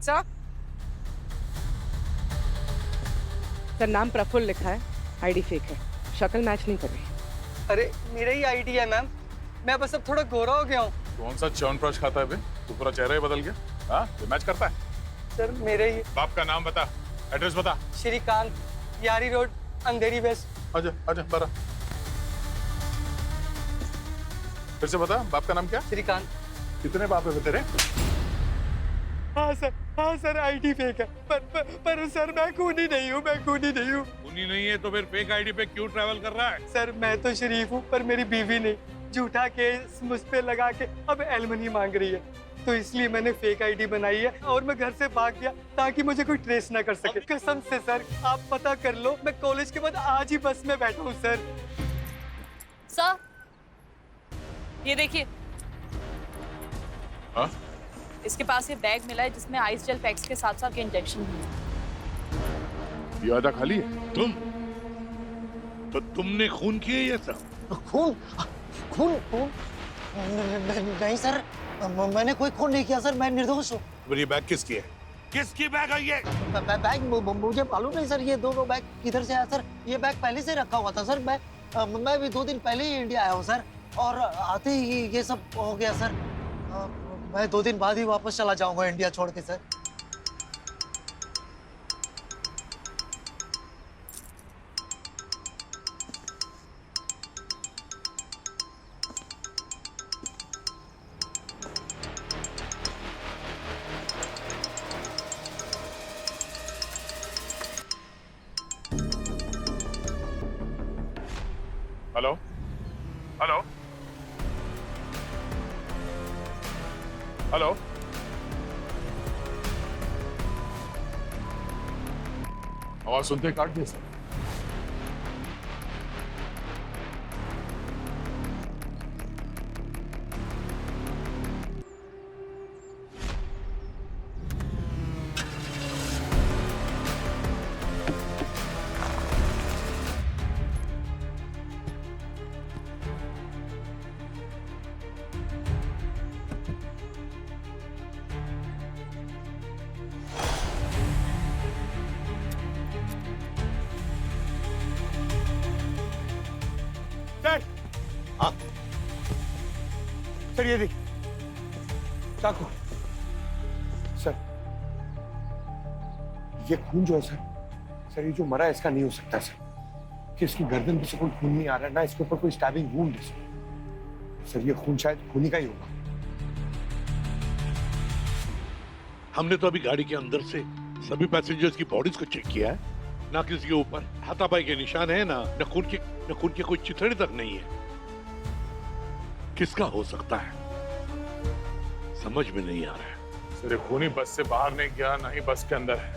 सर सर, नाम प्रफुल्ल लिखा है, आईडी फेक है, शक्ल मैच नहीं कर रही। अरे मेरा ही आईडी है मैम, मैं बस अब थोड़ा गोरा हो गया हूँ। कौन सा च्यवनप्राश खाता है बे? तू पूरा चेहरा ही बदल गया। हाँ, ये मैच करता है। सर मेरे ही। बाप का नाम बता, एड्रेस बता। श्रीकांत, यारी रोड, अंधेरी वेस्ट। आजा आजा बरा। फिर से बता, बाप का नाम क्या? श्रीकांत। कितने बाप है तेरे? हाँ सर आईडी फेक है, पर सर मैं खूनी नहीं हूँ, मैं खूनी नहीं हूँ। खूनी नहीं है तो फिर फेक आईडी पे क्यों ट्रैवल कर रहा है? सर मैं तो शरीफ हूँ, पर मेरी बीवी ने झूठा केस मुझ पे लगा के अब एलिमनी मांग रही है, तो इसलिए मैंने फेक आईडी बनाई है और मैं घर से भाग गया ताकि मुझे कोई ट्रेस ना कर सके। कसम से सर, आप पता कर लो, मैं कॉलेज के बाद आज ही बस में बैठा हूँ सर। सर ये देखिए, हाँ? इसके पास ये बैग मिला है जिसमें आइस जेल पैक्स के साथ साथ इंजेक्शन भी है। ये आधा खाली है। तुम तो तुमने खून किया ये सब? खून खून खून नहीं सर, मैंने कोई खून नहीं किया सर, मैं निर्दोष हूँ। ये बैग किसकी है? किसकी बैग है ये? बैग मुझे मालूम नहीं सर, ये दोनों बैग किधर से आया सर? ये बैग पहले से रखा हुआ था सर, मैं भी 2 दिन पहले ही इंडिया आया हूँ सर, और आते ही ये सब हो गया सर। मैं 2 दिन बाद ही वापस चला जाऊंगा इंडिया छोड़ के सर। हेलो हेलो हेलो, आवाज सुनते काट दिया सर। हाँ सर, ये देख चाकू। सर ये खून जो है सर, ये जो मरा है इसका नहीं हो सकता सर, कि इसकी गर्दन पे से कोई खून नहीं आ रहा, ना इसके ऊपर कोई स्टैबिंग वुंड है सर। ये खून शायद खूनी का ही होगा। हमने तो अभी गाड़ी के अंदर से सभी पैसेंजर्स की बॉडीज को चेक किया है, ना किसी के ऊपर हाथापाई के निशान है, ना खून के कोई चिथड़े तक नहीं है। किसका हो सकता है, समझ में नहीं आ रहा है। सर खूनी बस से बाहर नहीं गया, ना ही बस के अंदर है,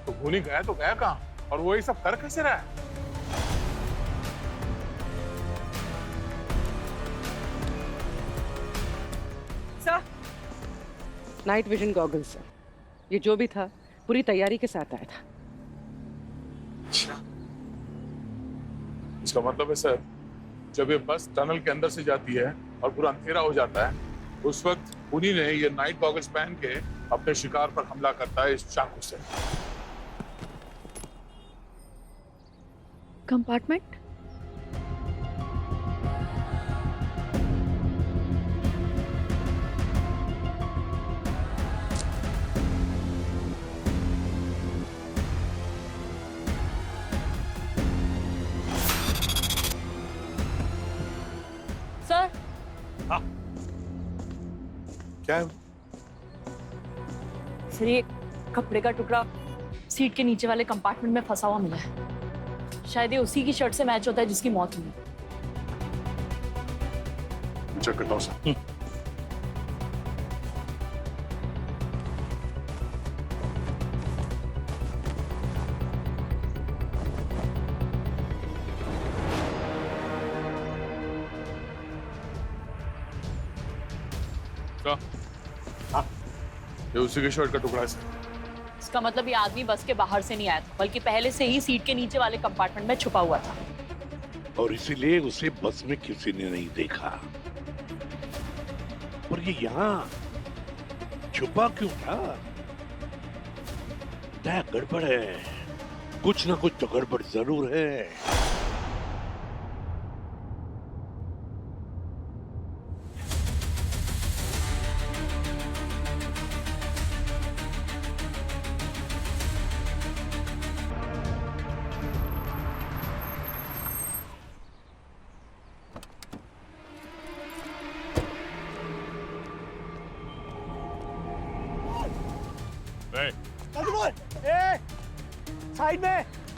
तो खूनी गया तो गया कहाँ, और वो ये सब कर कैसे रहा है? Sir night vision goggles sir, ये जो भी था पूरी तैयारी के साथ आया था। इसका मतलब है सर, जब ये बस टनल के अंदर से जाती है और पूरा अंधेरा हो जाता है, उस वक्त खूनी ने ये नाइट गॉगल्स पहन के अपने शिकार पर हमला करता है इस चाकू से। कंपार्टमेंट? सर क्या है? सर ये कपड़े का टुकड़ा सीट के नीचे वाले कंपार्टमेंट में फंसा हुआ मिला है, शायद ये उसी की शर्ट से मैच होता है जिसकी मौत हुई। चेक करता हूँ सर। ये उसी के शर्ट का टुकड़ा है सर। इसका मतलब ये आदमी बस के बाहर से नहीं आया था, बल्कि पहले से ही सीट के नीचे वाले कंपार्टमेंट में छुपा हुआ था। और इसीलिए उसे बस में किसी ने नहीं देखा। और ये यहाँ छुपा क्यों था? क्या गड़बड़ है? कुछ ना कुछ तो गड़बड़ जरूर है।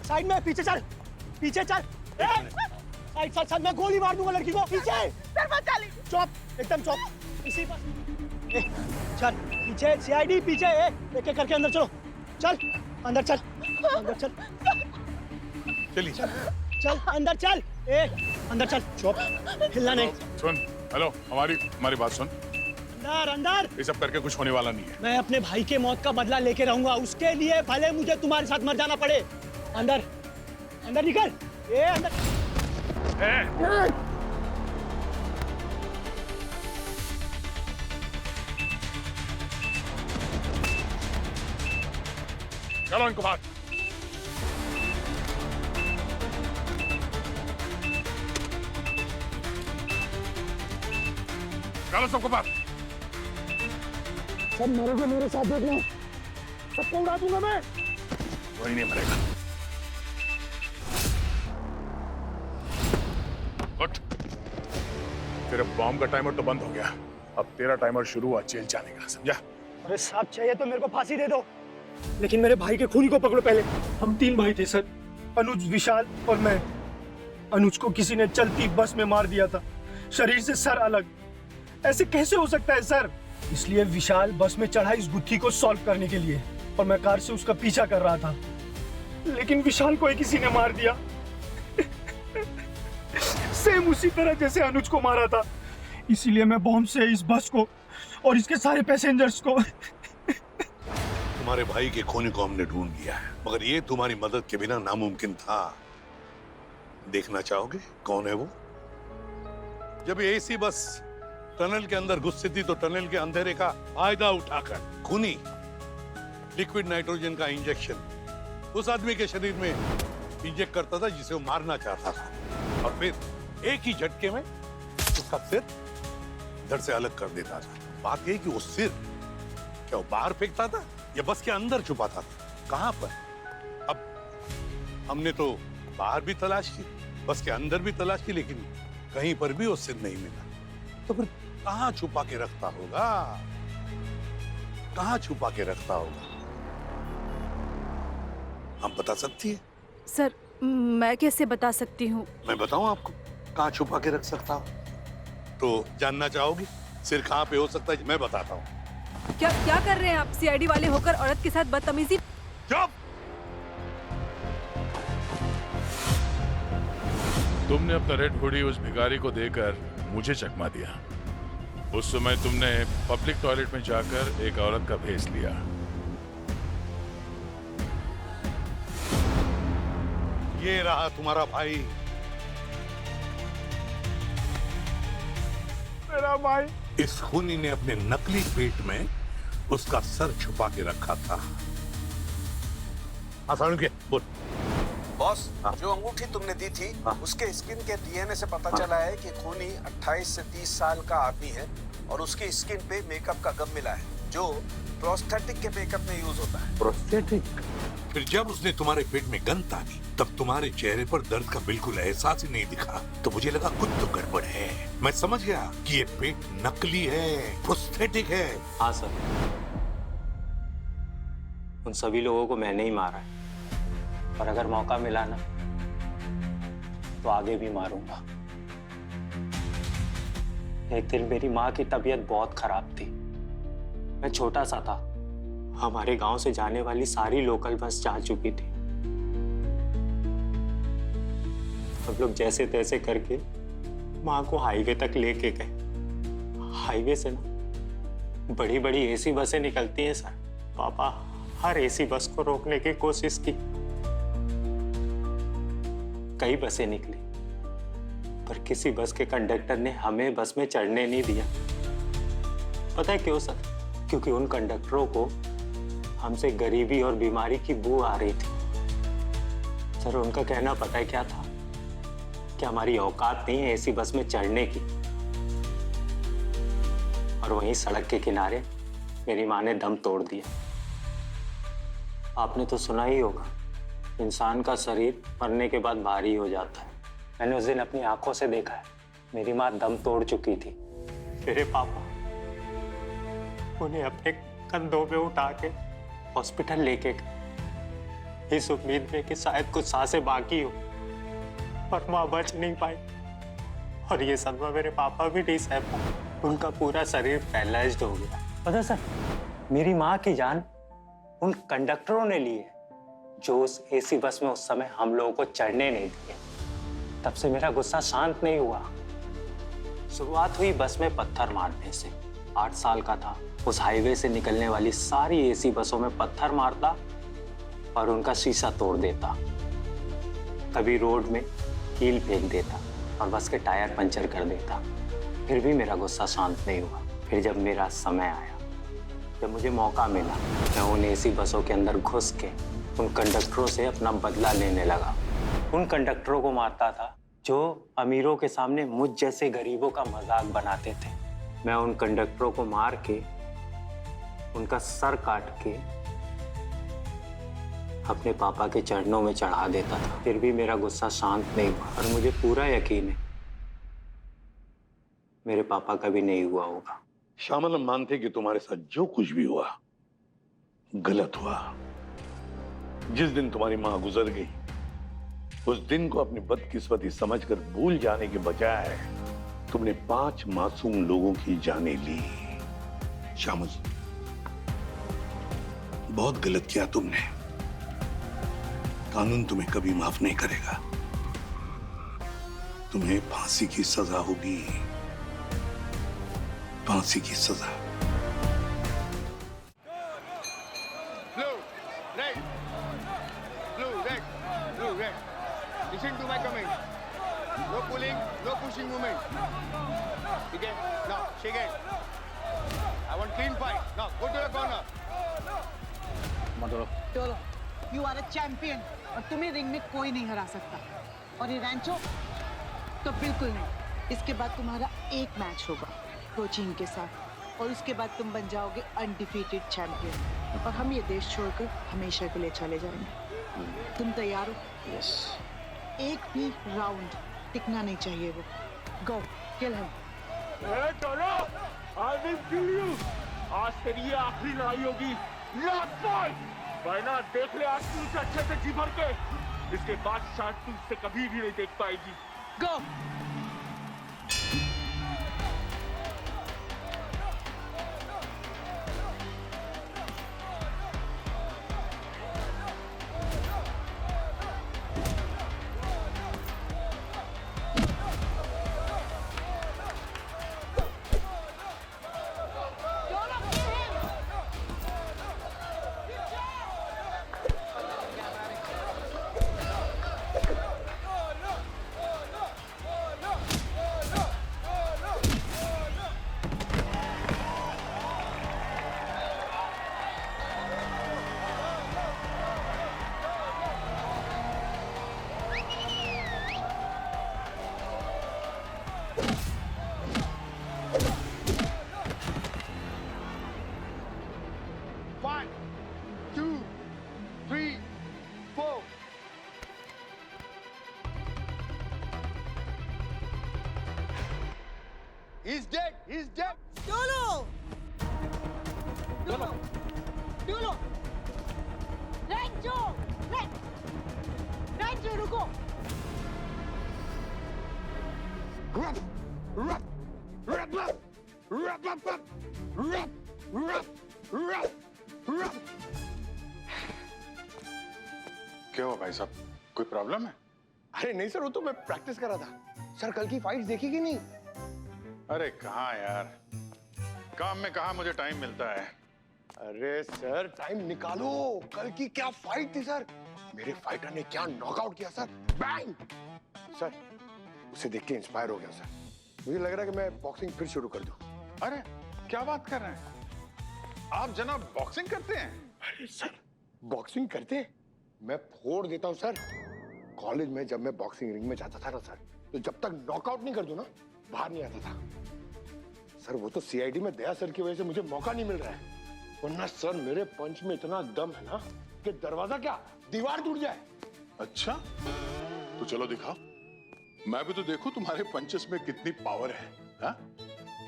साइड में पीछे चल, पीछे चल। साइड साइड साइड, मैं गोली मार दूंगा लड़की को। पीछे चुप, एकदम चुप। इसी पर चल, पीछे सीआईडी, पीछे एक एक करके अंदर चलो। चल अंदर चल, अंदर चल, चलिए चल अंदर चल, अंदर चल, चुप, हिलना नहीं। सुन, हेलो, हमारी बात सुन। अंदर अंदर, ये सब करके कुछ होने वाला नहीं है। मैं अपने भाई के मौत का बदला लेके रहूंगा, उसके लिए भले मुझे तुम्हारे साथ मर जाना पड़े। अंदर अंदर निकल, अंदर। चलो इनको बाहर। चलो सबको बाहर। सब मरोगे मेरे साथ, देखना सबको उड़ा दूंगा मैं। वही नहीं मरेगा। उठ। तेरे बॉम्ब का टाइमर तो बंद हो गया, अब तेरा टाइमर शुरू हुआ जेल जाने का, समझा? अरे साहब, चाहिए तो मेरे को फांसी दे दो, लेकिन मेरे भाई के खूनी को पकड़ो पहले। हम 3 भाई थे सर, अनुज, विशाल और मैं। अनुज को किसी ने चलती बस में मार दिया था, शरीर से सर अलग। ऐसे कैसे हो सकता है सर? इसलिए विशाल बस में चढ़ा इस गुत्थी को सॉल्व करने के लिए, और मैं कार से उसका पीछा कर रहा था, लेकिन विशाल को ही किसी ने मार दिया। सेम उसी तरह जैसे अनुज को मारा था। इसीलिए मैं बॉम्ब से इस बस को और इसके सारे पैसेंजर्स को। तुम्हारे भाई के खूनी को हमने ढूंढ लिया है, मगर ये तुम्हारी मदद के बिना नामुमकिन था। देखना चाहोगे कौन है वो? जब ये एसी बस टनल के अंदर घुसती थी तो टनल के अंधेरे का फायदा उठाकर खूनी लिक्विड नाइट्रोजन का इंजेक्शन उस आदमी के शरीर में इंजेक्ट करता था जिसे वो मारना चाहता था, और फिर एक ही झटके में उसका सिर धड़ से अलग कर देता था। बात यह कि वो सिर क्या वो बाहर फेंकता था या बस के अंदर छुपाता था? कहां पर? अब हमने तो बाहर भी तलाश की, बस के अंदर भी तलाश की, लेकिन कहीं पर भी वो सिर नहीं मिला। तो फिर कहां छुपा के रखता होगा? कहां छुपा के रखता होगा? हम बता सकती है? सर, मैं कैसे बता सकती हूँ? मैं बताऊं आपको कहां छुपा के रख सकता हूं? तो जानना चाहोगी सिर कहां पे हो सकता है? मैं बताता हूं। क्या क्या कर रहे हैं आप? सीआईडी वाले होकर औरत के साथ बदतमीजी। चुप! तुमने अपना रेड हुडी उस भिखारी को देकर मुझे चकमा दिया। उस समय तुमने पब्लिक टॉयलेट में जाकर एक औरत का भेस लिया। ये रहा तुम्हारा भाई। मेरा भाई। इस खूनी ने अपने नकली पेट में उसका सर छुपा के रखा था। आसान के बोल। बॉस, जो अंगूठी तुमने दी थी, उसके स्किन के डीएनए से पता चला है कि खूनी 28 से 30 साल का आदमी है, और उसकी स्किन पे मेकअप का गम मिला है जो प्रोस्थेटिक के मेकअप में यूज होता है। प्रोस्थेटिक? फिर जब उसने तुम्हारे पेट में गन तानी तब तुम्हारे चेहरे पर दर्द का बिल्कुल एहसास ही नहीं दिखा, तो मुझे लगा कुछ तो गड़बड़ है। मैं समझ गया कि ये पेट नकली है, प्रोस्थेटिक है। हाँ सर, उन सभी लोगों को मैंने ही मारा है, और अगर मौका मिला ना तो आगे भी मारूंगा। एक दिन मेरी माँ की तबीयत बहुत खराब थी। मैं छोटा सा था, हमारे गांव से जाने वाली सारी लोकल बस जा चुकी थी। हम लोग जैसे तैसे करके माँ को हाईवे तक लेके गए। हाईवे से ना बड़ी बड़ी एसी बसें निकलती हैं सर। पापा हर एसी बस को रोकने की कोशिश की, कई बसें निकली पर किसी बस के कंडक्टर ने हमें बस में चढ़ने नहीं दिया। पता है क्यों सर? क्योंकि उन कंडक्टरों को हमसे गरीबी और बीमारी की बू आ रही थी। सर उनका कहना पता है क्या था? कि हमारी औकात नहीं है ऐसी बस में चढ़ने की। और वहीं सड़क के किनारे मेरी माँ ने दम तोड़ दिया। आपने तो सुना ही होगा, इंसान का शरीर मरने के बाद भारी हो जाता है। मैंने उस दिन अपनी आंखों से देखा है, मेरी माँ दम तोड़ चुकी थी। मेरे पापा उन्हें अपने कंधों पे उठा के हॉस्पिटल लेके गए, इस उम्मीद में कि शायद कुछ सांसें बाकी हो, पर माँ बच नहीं पाई। और ये सदमा मेरे पापा भी नहीं सह पाए, उनका पूरा शरीर पैरालाइज्ड हो गया। पता सर, मेरी माँ की जान उन कंडक्टरों ने ली है जो उस एसी बस में उस समय हम लोगों को चढ़ने नहीं दिए। तब से मेरा गुस्सा शांत नहीं हुआ। शुरुआत हुई बस में पत्थर मारने से। 8 साल का था, उस हाईवे से निकलने वाली सारी एसी बसों में पत्थर मारता और उनका शीशा तोड़ देता। कभी रोड में कील फेंक देता और बस के टायर पंचर कर देता। फिर भी मेरा गुस्सा शांत नहीं हुआ। फिर जब मेरा समय आया, जब मुझे मौका मिला, मैं उन एसी बसों के अंदर घुस के उन कंडक्टरों से अपना बदला लेने लगा। उन कंडक्टरों को मारता था जो अमीरों के सामने मुझ जैसे गरीबों का मजाक बनाते थे। मैं उन कंडक्टरों को मार के, उनका सर काट के अपने पापा के चरणों में चढ़ा देता था। फिर भी मेरा गुस्सा शांत नहीं हुआ और मुझे पूरा यकीन है मेरे पापा का भी नहीं हुआ होगा। श्यामल, हम मानते कि तुम्हारे साथ जो कुछ भी हुआ गलत हुआ। जिस दिन तुम्हारी मां गुजर गई, उस दिन को अपनी बदकिस्मती समझकर भूल जाने के बजाय तुमने 5 मासूम लोगों की जानें ली। श्यामल, बहुत गलत किया तुमने। कानून तुम्हें कभी माफ नहीं करेगा। तुम्हें फांसी की सजा होगी, फांसी की सजा। Blue, red, blue, red, blue, red. Listen to my command. No pulling, no pushing movement. Okay? Now, shake it. I want clean fight. Now, go to the corner. Tolo, you are a champion और तुम्हें ring में कोई नहीं हरा सकता। और ये रैंचो तो बिल्कुल नहीं। इसके बाद तुम्हारा एक मैच होगा कोचिंग के साथ और उसके बाद तुम बन जाओगे अनडिफीटेड चैंपियन और हम ये देश छोड़कर हमेशा के लिए चले जाएंगे। तुम तैयार हो? यस। एक भी राउंड टिकना नहीं चाहिए वो। Go, kill him. I will kill you. आज तेरी ये आखिरी लड़ाई होगी। Last fight. वरना देख ले आज तू इसे अच्छे से जी भर के। इसके बाद शायद तू इसे कभी भी नहीं देख पाएगी। गो। He's dead. He's dead. Dolo! Dolo! Dolo! Rancho! Rancho, रुको! Rap! Rap! Rap! Rap! Rap! Rap! Rap! Rap! Rap! Rap! क्या हुआ भाई साहब, कोई प्रॉब्लम है? अरे नहीं सर, वो तो मैं प्रैक्टिस कर रहा था। सर कल की फाइट्स देखी कि नहीं? अरे कहाँ यार, काम में कहाँ मुझे टाइम मिलता है। अरे सर टाइम निकालो, कल की क्या फाइट थी सर। मेरे फाइटर ने क्या नॉकआउट किया सर, बैंग। सर उसे देख के इंस्पायर हो गया सर। मुझे लग रहा है कि मैं बॉक्सिंग फिर शुरू कर दूं। अरे क्या बात कर रहे हैं आप जनाब, बॉक्सिंग करते हैं? अरे सर बॉक्सिंग करते हैं? मैं फोड़ देता हूँ सर। कॉलेज में जब मैं बॉक्सिंग रिंग में जाता था ना सर, तो जब तक नॉकआउट नहीं कर दूं ना बाहर नहीं आता था सर। वो तो सीआईडी में दया सर की वजह से मुझे मौका नहीं मिल रहा है, वरना सर मेरे पंच में इतना दम है ना कि दरवाजा क्या दीवार टूट जाए। अच्छा तो चलो दिखाओ, मैं भी तो देखूं तुम्हारे पंचेस में कितनी पावर है। हा?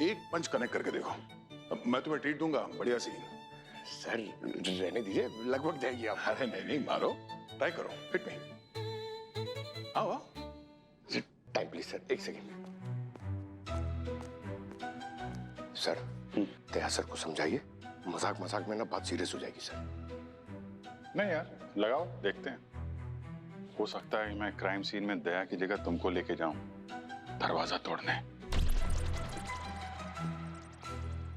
एक पंच कनेक्ट करके देखो, मैं तुम्हें ट्रीट दूंगा बढ़िया सी। सर रहने दीजिए, लगभग जाएगी आप। अरे नहीं मारो, ट्राई करो, हिट मी। आओ टाइम प्लीज सर, एक सेकेंड। सर दया सर को समझाइए, मजाक मजाक में ना बात सीरियस हो जाएगी सर। नहीं यार लगाओ, देखते हैं। हो सकता है मैं क्राइम सीन में दया की जगह तुमको लेके जाऊं दरवाजा तोड़ने।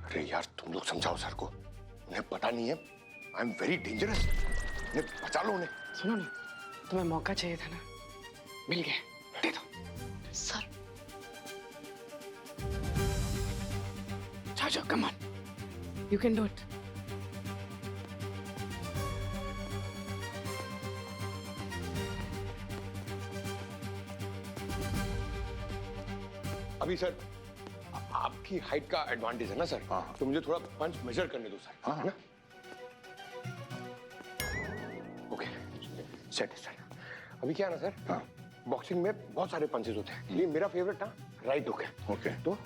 अरे यार तुम लोग समझाओ सर को, उन्हें पता नहीं है आई एम वेरी डेंजरस। उन्हें बचा लो उन्हें। सुनो ना, तुम्हें मौका चाहिए था ना, मिल गया, दे दो। सर जाओ, come on, you can do it. अभी सर आपकी हाइट का एडवांटेज है ना सर। हाँ। तो मुझे थोड़ा पंच मेजर करने दो सर। हाँ। है ना? ओके सेट है सर। अभी क्या है ना सर, हाँ। बॉक्सिंग में बहुत सारे पंचेस होते हैं, ये मेरा फेवरेट था राइट हुक है। ओके तो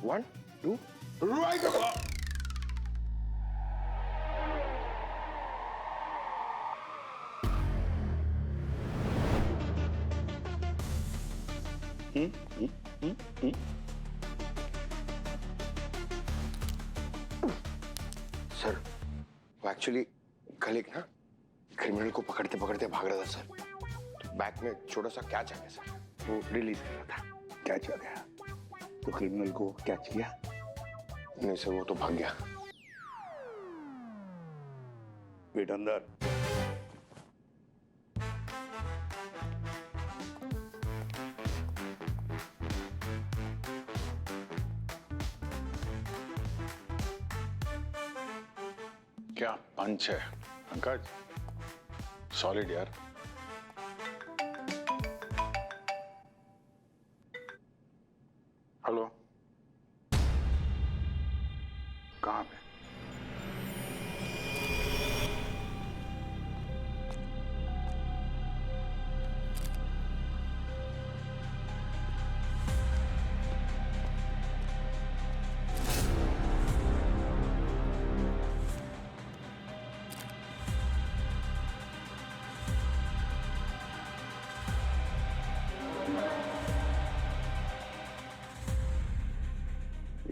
1 2 राइट हुक। सर वो एक्चुअली कल एक ना क्रिमिनल को पकड़ते पकड़ते भाग रहा था सर, तो बैक में छोटा सा कैच आ गया सर, वो रिलीज कर रहा था। कैच आ गया तो क्रिमिनल को कैच किया? नहीं सर, वो तो भाग गया। वेट अंदर। क्या पंच है पंकज, सॉलिड यार। हेलो, कहाँ पे?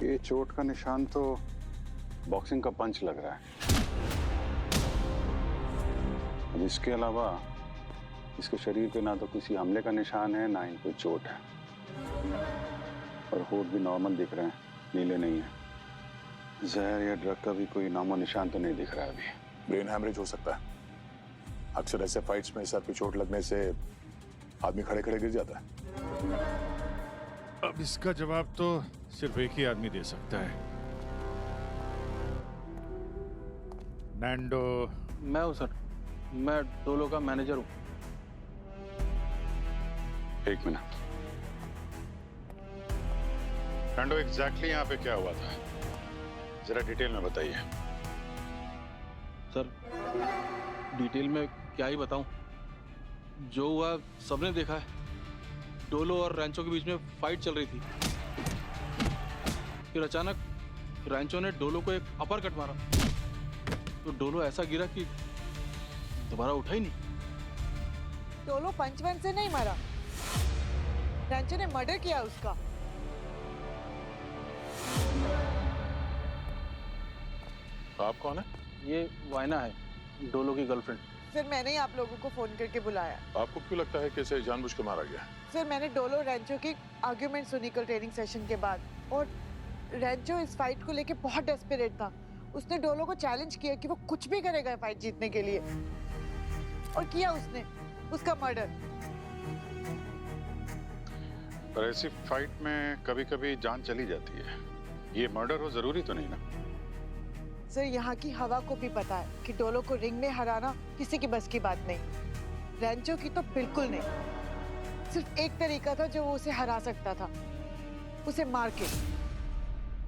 ये चोट का निशान तो बॉक्सिंग का पंच लग रहा है। इसके अलावा इसके शरीर पे ना तो किसी हमले का निशान है, ना ही कोई चोट है, और होठ भी नॉर्मल दिख रहे हैं, नीले नहीं है। जहर या ड्रग का भी कोई नामो निशान तो नहीं दिख रहा है अभी। ब्रेन हैमरेज हो सकता है। अक्सर ऐसे फाइट्स में सर पे चोट लगने से आदमी खड़े खड़े गिर जाता है। अब इसका जवाब तो सिर्फ एक ही आदमी दे सकता है। नैंडो। मैं हूँ सर, मैं डोलो का मैनेजर हूँ। एक मिनट, नैंडो एग्जैक्टली यहाँ पे क्या हुआ था, जरा डिटेल में बताइए। सर डिटेल में क्या ही बताऊं, जो हुआ सबने देखा है। डोलो और रैंचो के बीच में फाइट चल रही थी, फिर अचानक रैंचो ने डोलो को एक अपर कट मारा, तो डोलो ऐसा गिरा कि दोबारा उठा ही नहीं। डोलो पंचवन से नहीं मारा, रैंचो ने मर्डर किया उसका। आप कौन है? ये वायना है, डोलो की गर्लफ्रेंड। फिर मैंने ही आप लोगों को फोन करके बुलाया। आपको क्यों लगता है कि इसे जानबूझ के मारा गया? सर मैंने डोलो और रैंचो की आर्ग्यूमेंट सुनी कल ट्रेनिंग सेशन के बाद, और रैंचो इस फाइट को लेके बहुत डेस्परेट था। उसने डोलो को चैलेंज किया कि वो कुछ भी करेगा फाइट जीतने के लिए, और किया उसने उसका मर्डर। पर ऐसी फाइट में कभी कभी जान चली जाती है। ये मर्डर हो जरूरी तो नहीं ना? सर यहाँ की हवा को भी पता है कि डोलो को रिंग में हराना किसी की बस की बात नहीं। रैंचो की तो बिल्कुल नहीं। सिर्फ एक तरीका था जो वो उसे हरा सकता था, उसे मार के।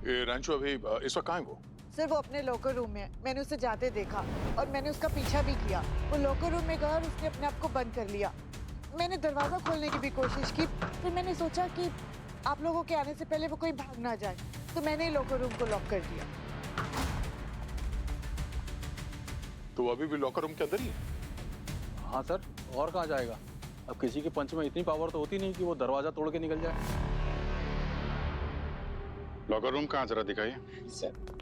ये रैंचो अभी इस वक्त कहाँ है वो? सर वो अपने लॉकर रूम में है। मैंने उसे जाते देखा और मैंने उसका पीछा भी किया। वो लॉकर रूम में गया और उसने अपने आप को बंद कर लिया। मैंने दरवाजा खोलने की भी कोशिश की, फिर मैंने सोचा कि आप लोगों के आने से पहले वो कोई भाग ना जाए, तो मैंने लॉकर रूम को लॉक कर दिया। तो वो अभी भी लॉकर रूम के अंदर ही है? हाँ सर, और कहाँ जाएगा? अब किसी के पंच में इतनी पावर तो होती नहीं कि वो दरवाजा तोड़ के निकल जाए। लॉकर रूम कहाँ, जरा दिखाइए। सर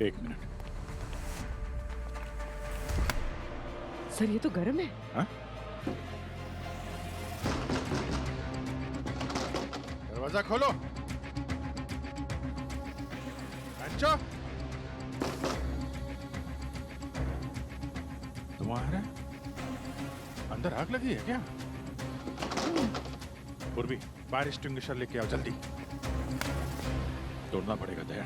एक मिनट। सर ये तो गर्म है। हाँ? दरवाजा खोलो। रैंचो, तुम्हारे अंदर आग लगी है क्या? पूर्वी, फायर एक्सटिंग्विशर लेके आओ जल्दी। तोड़ना पड़ेगा दया।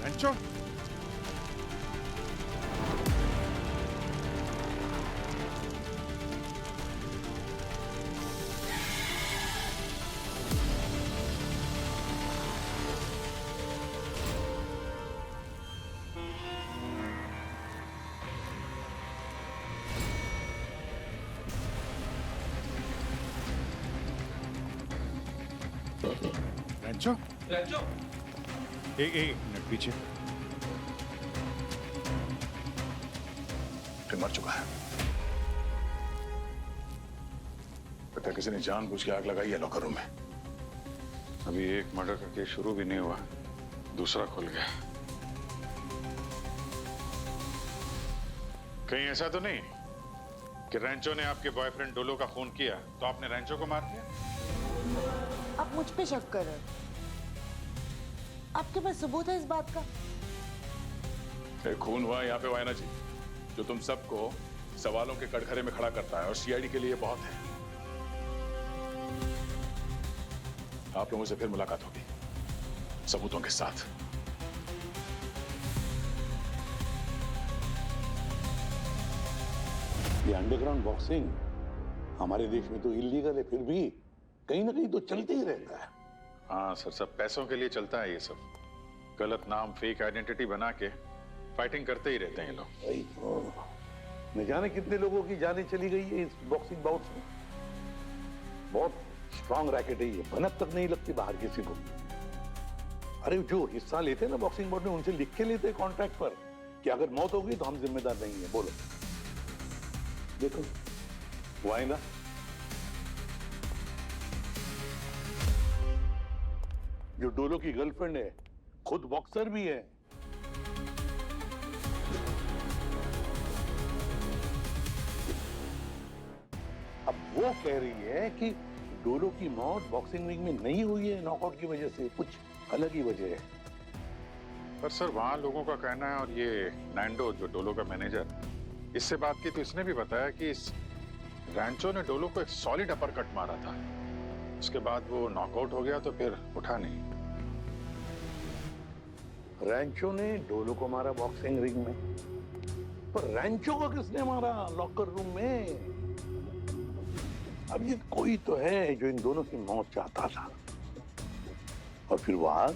रैंचो, रैंचो, रैंचो, एक मिनट पीछे। फिर मर चुका है। पता किसी ने जानबूझ के आग लगाई है लॉकर रूम में। अभी एक मर्डर का केस शुरू भी नहीं हुआ, दूसरा खुल गया। कहीं ऐसा तो नहीं कि रैंचो ने आपके बॉयफ्रेंड डोलो का खून किया तो आपने रैंचो को मार दिया? आप मुझ पे शक कर रहे हो? आपके पास सबूत है इस बात का? एक खून हुआ यहाँ पे वायना जी, जो तुम सबको सवालों के कटघरे में खड़ा करता है, और सीआईडी के लिए बहुत है। आप लोगों से फिर मुलाकात होगी सबूतों के साथ। ये अंडरग्राउंड बॉक्सिंग हमारे देश में तो इलीगल है, फिर भी कहीं ना कहीं तो चलते ही रहता है। हाँ सर, सब पैसों के लिए चलता है ये सब। गलत नाम, फेक आइडेंटिटी बना के फाइटिंग करते ही रहते हैं ये लोग। न जाने कितने लोगों की जानें चली गई है इस बॉक्सिंग बाउट्स में। बहुत स्ट्रांग रैकेट है ये, भनक तक नहीं लगती बाहर किसी को। अरे जो हिस्सा लेते हैं ना बॉक्सिंग बोर्ड में, उनसे लिख के लेते हैं कॉन्ट्रैक्ट पर कि अगर मौत होगी तो हम जिम्मेदार नहीं है। बोलो, देखो वो आए ना, जो डोलो की गर्लफ्रेंड है खुद बॉक्सर भी है। अब वो कह रही है कि डोलो की मौत बॉक्सिंग रिंग में नहीं हुई है नॉकआउट की वजह से, कुछ अलग ही वजह है। पर सर वहां लोगों का कहना है, और ये नैंडो जो डोलो का मैनेजर, इससे बात की तो इसने भी बताया कि इस रैंचो ने डोलो को एक सॉलिड अपर कट मारा था। उसके बाद वो नॉकआउट हो गया तो फिर उठा नहीं। रैंचो ने डोलो को मारा बॉक्सिंग रिंग में, पर रैंचो को किसने मारा लॉकर रूम में? अब ये कोई तो है जो इन दोनों की मौत चाहता था। और फिर वो आग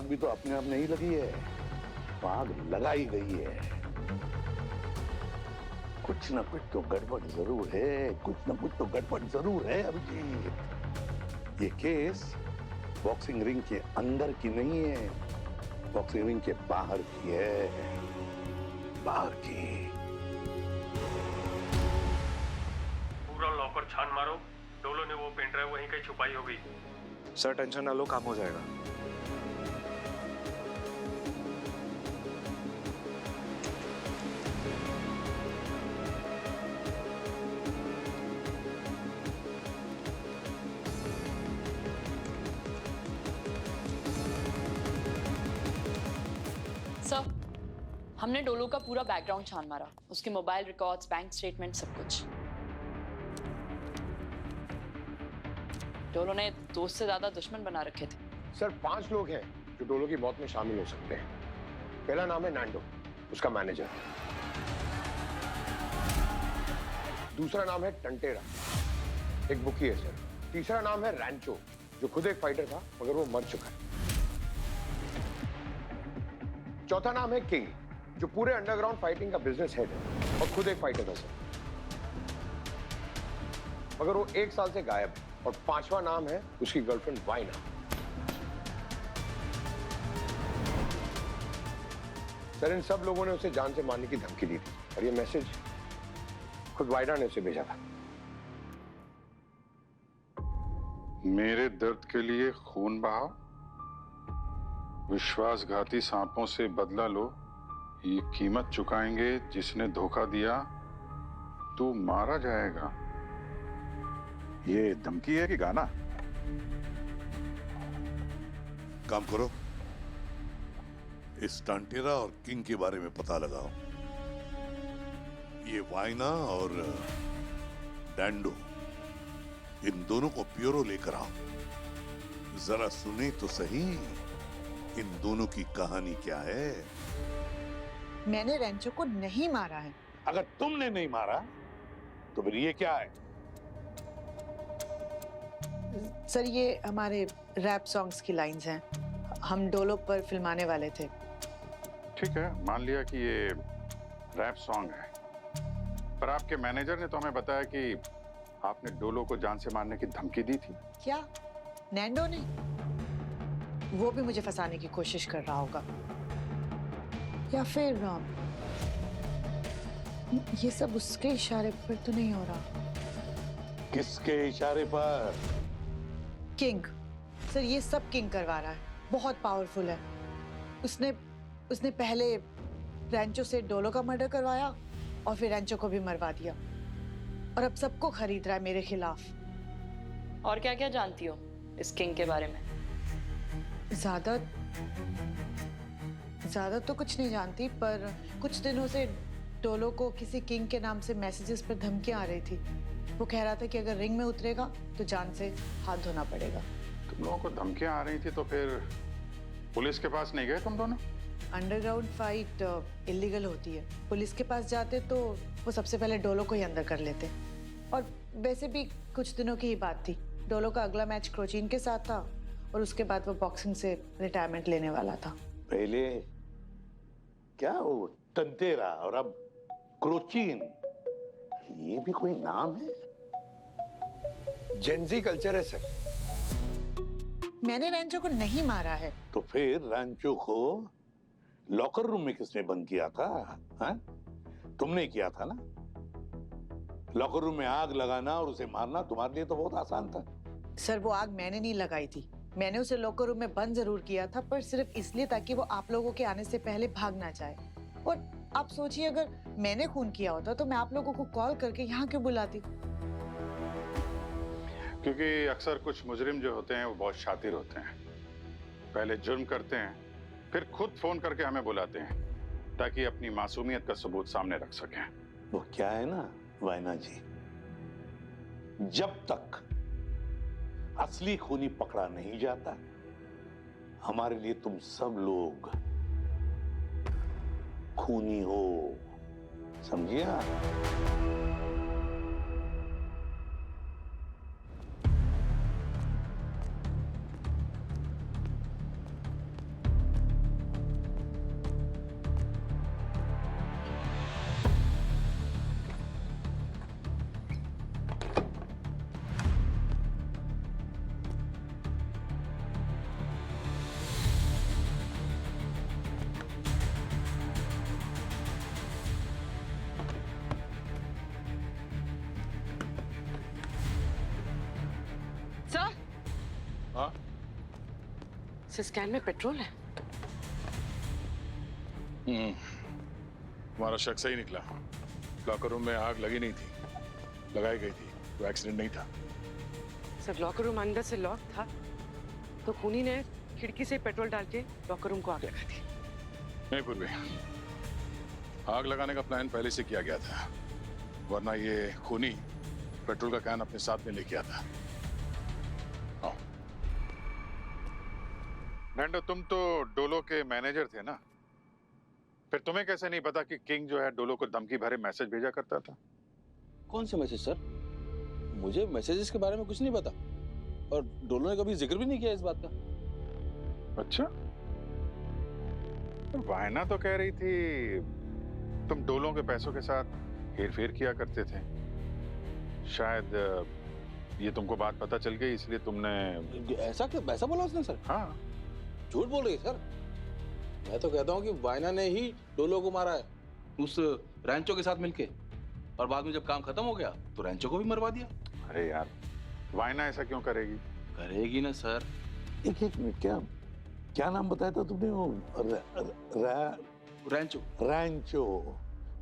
भी तो अपने आप नहीं लगी है, वो आग लगाई गई है। कुछ ना कुछ तो गड़बड़ जरूर है, कुछ ना कुछ तो गड़बड़ जरूर है अभिजीत। ये केस बॉक्सिंग रिंग के अंदर की नहीं है, बॉक्सिंग रिंग के बाहर की है, बाहर की। पूरा लॉकर छान मारो। डोलो ने वो पेन ड्राइव वहीं कहीं छुपाई होगी। सर टेंशन ना लो, काम हो जाएगा। सर, हमने डोलो का पूरा बैकग्राउंड छान मारा, उसके मोबाइल रिकॉर्ड्स, बैंक स्टेटमेंट, सब कुछ। डोलो ने दोस्त से ज्यादा दुश्मन बना रखे थे। सर 5 लोग हैं जो डोलो की मौत में शामिल हो सकते हैं। पहला नाम है नैंडो, उसका मैनेजर। दूसरा नाम है टंटेरा, एक बुकी है सर। तीसरा नाम है रैंचो, जो खुद एक फाइटर था मगर वो मर चुका है। चौथा नाम है किंग, जो पूरे अंडरग्राउंड फाइटिंग का बिजनेस हेड है और खुद एक फाइटर था सर, मगर वो 1 साल से गायब है। और 5वां नाम है उसकी गर्लफ्रेंड वाइना। सर इन सब लोगों ने उसे जान से मारने की धमकी दी थी और ये मैसेज खुद वाइना ने उसे भेजा था। मेरे दर्द के लिए खून बहाओ, विश्वासघाती सांपों से बदला लो, ये कीमत चुकाएंगे जिसने धोखा दिया, तू मारा जाएगा। ये धमकी है कि गाना? काम करो, इस टांटेरा और किंग के बारे में पता लगाओ। ये वाइना और डैंडो, इन दोनों को प्योरो लेकर आओ। जरा सुने तो सही इन दोनों की कहानी क्या है। मैंने रेंचो को नहीं मारा है। अगर तुमने नहीं मारा तो फिर ये क्या है? सर ये हमारे रैप सॉन्ग्स की लाइंस हैं, हम डोलो पर फिल्माने वाले थे। ठीक है, मान लिया कि ये रैप सॉन्ग है, पर आपके मैनेजर ने तो हमें बताया कि आपने डोलो को जान से मारने की धमकी दी थी। क्या नैंडो ने? वो भी मुझे फंसाने की कोशिश कर रहा होगा, या फिर ये सब उसके इशारे पर तो नहीं हो रहा। किसके इशारे पर? किंग सर, ये सब किंग करवा रहा है, बहुत पावरफुल है। उसने पहले रैंचो से डोलो का मर्डर करवाया और फिर रैंचो को भी मरवा दिया और अब सबको खरीद रहा है मेरे खिलाफ। और क्या क्या जानती हो इस किंग के बारे में? ज्यादा तो कुछ नहीं जानती, पर कुछ दिनों से डोलो को किसी किंग के नाम से मैसेजेस पर धमकियां आ रही थी। वो कह रहा था कि अगर रिंग में उतरेगा तो जान से हाथ धोना पड़ेगा। तुम लोगों को धमकियां आ रही थी तो फिर पुलिस के पास नहीं गए तुम दोनों? अंडरग्राउंड फाइट इलीगल होती है, पुलिस के पास जाते तो वो सबसे पहले डोलो को ही अंदर कर लेते। और वैसे भी कुछ दिनों की ही बात थी, डोलो का अगला मैच क्रोचीन के साथ था और उसके बाद वो बॉक्सिंग से रिटायरमेंट लेने वाला था। पहले क्या वो टंटेरा और अब क्रोचीन, ये भी कोई नाम है? जेंजी कल्चर है सर। मैंने रैंचो को नहीं मारा है। तो फिर रैंचो को लॉकर रूम में किसने बंद किया था? हा? तुमने किया था ना। लॉकर रूम में आग लगाना और उसे मारना तुम्हारे लिए तो बहुत आसान था। सर वो आग मैंने नहीं लगाई थी, मैंने उसे लॉकर रूम में बंद जरूर किया था, पर सिर्फ इसलिए ताकि वो आप लोगों के आने से पहले भाग ना जाए। और आप सोचिए, अगर मैंने खून किया होता तो मैं आप लोगों को कॉल करके यहाँ क्यों बुलाती? क्योंकि अक्सर कुछ मुजरिम जो होते हैं वो बहुत शातिर होते हैं, पहले जुर्म करते हैं फिर खुद फोन करके हमें बुलाते हैं ताकि अपनी मासूमियत का सबूत सामने रख सकें। वो क्या है ना वाइना जी, जब तक असली खूनी पकड़ा नहीं जाता, हमारे लिए तुम सब लोग खूनी हो, समझिए? स्कैन में पेट्रोल है। हमारा शक सही निकला। लॉकर रूम में आग लगी नहीं थी, लगाई गई थी, तो एक्सीडेंट नहीं था। सर लॉकर रूम अंदर से लॉक था, तो खूनी ने खिड़की से पेट्रोल डाल के लॉकर रूम को आग लगा दी। नहीं पूर्वी, आग लगाने का प्लान पहले से किया गया था, वरना ये खूनी पेट्रोल का कैन अपने साथ में लेके आता। आओ। नैंडो, तुम तो डोलो के मैनेजर थे ना, फिर तुम्हें कैसे नहीं पता कि किंग जो है डोलो को धमकी भरे मैसेज भेजा करता था? कौन से मैसेज सर? मुझे मैसेजेस के बारे में कुछ नहीं पता, और डोलो ने कभी जिक्र भी नहीं किया इस बात का। अच्छा, वायना तो कह रही थी तुम डोलों के पैसों के साथ हेरफेर किया करते थे। शायद ये तुमको बात पता चल गई इसलिए तुमने ऐसा क्या, वैसा बोला उसने सर? हाँ। झूठ बोल रही है सर। मैं तो कहता हूँ कि वायना ने ही डोलो को मारा है उस रैंचो के साथ मिलके, और बाद में जब काम खत्म हो गया तो रैंचो को भी मरवा दिया। अरे यार, वायना ऐसा क्यों करेगी? करेगी ना सर। एक मिनट, क्या नाम बताया था तुमने? वो रैंचो।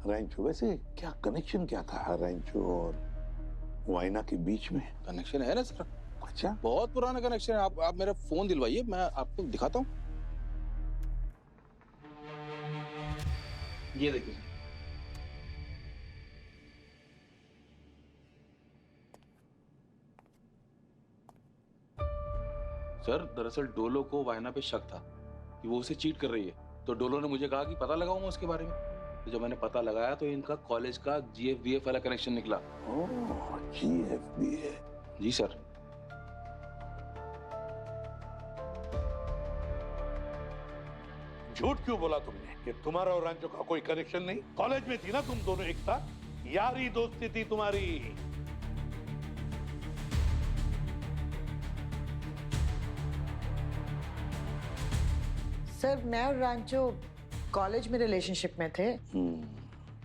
रैंचो, वैसे क्या कनेक्शन क्या था रैंचो और वायना के बीच में? कनेक्शन है ना सर। अच्छा, बहुत पुराना कनेक्शन है। आप मेरा फोन दिलवाइए, मैं आपको दिखाता हूँ। ये देखिए सर, दरअसल डोलो को वायना पे शक था कि वो उसे चीट कर रही है, तो डोलो ने मुझे कहा कि पता लगाऊंगा उसके बारे में। तो जब मैंने पता लगाया तो इनका कॉलेज का GFBA वाला कनेक्शन निकला। ओह, GFBA। जी सर। झूठ क्यों बोला तुमने कि तुम्हारा और रैंचो का कोई कनेक्शन नहीं? कॉलेज में थी ना तुम दोनों एक साथ, यारी दोस्ती थी तुम्हारी। सर, मैं और रांचो कॉलेज में रिलेशनशिप में थे,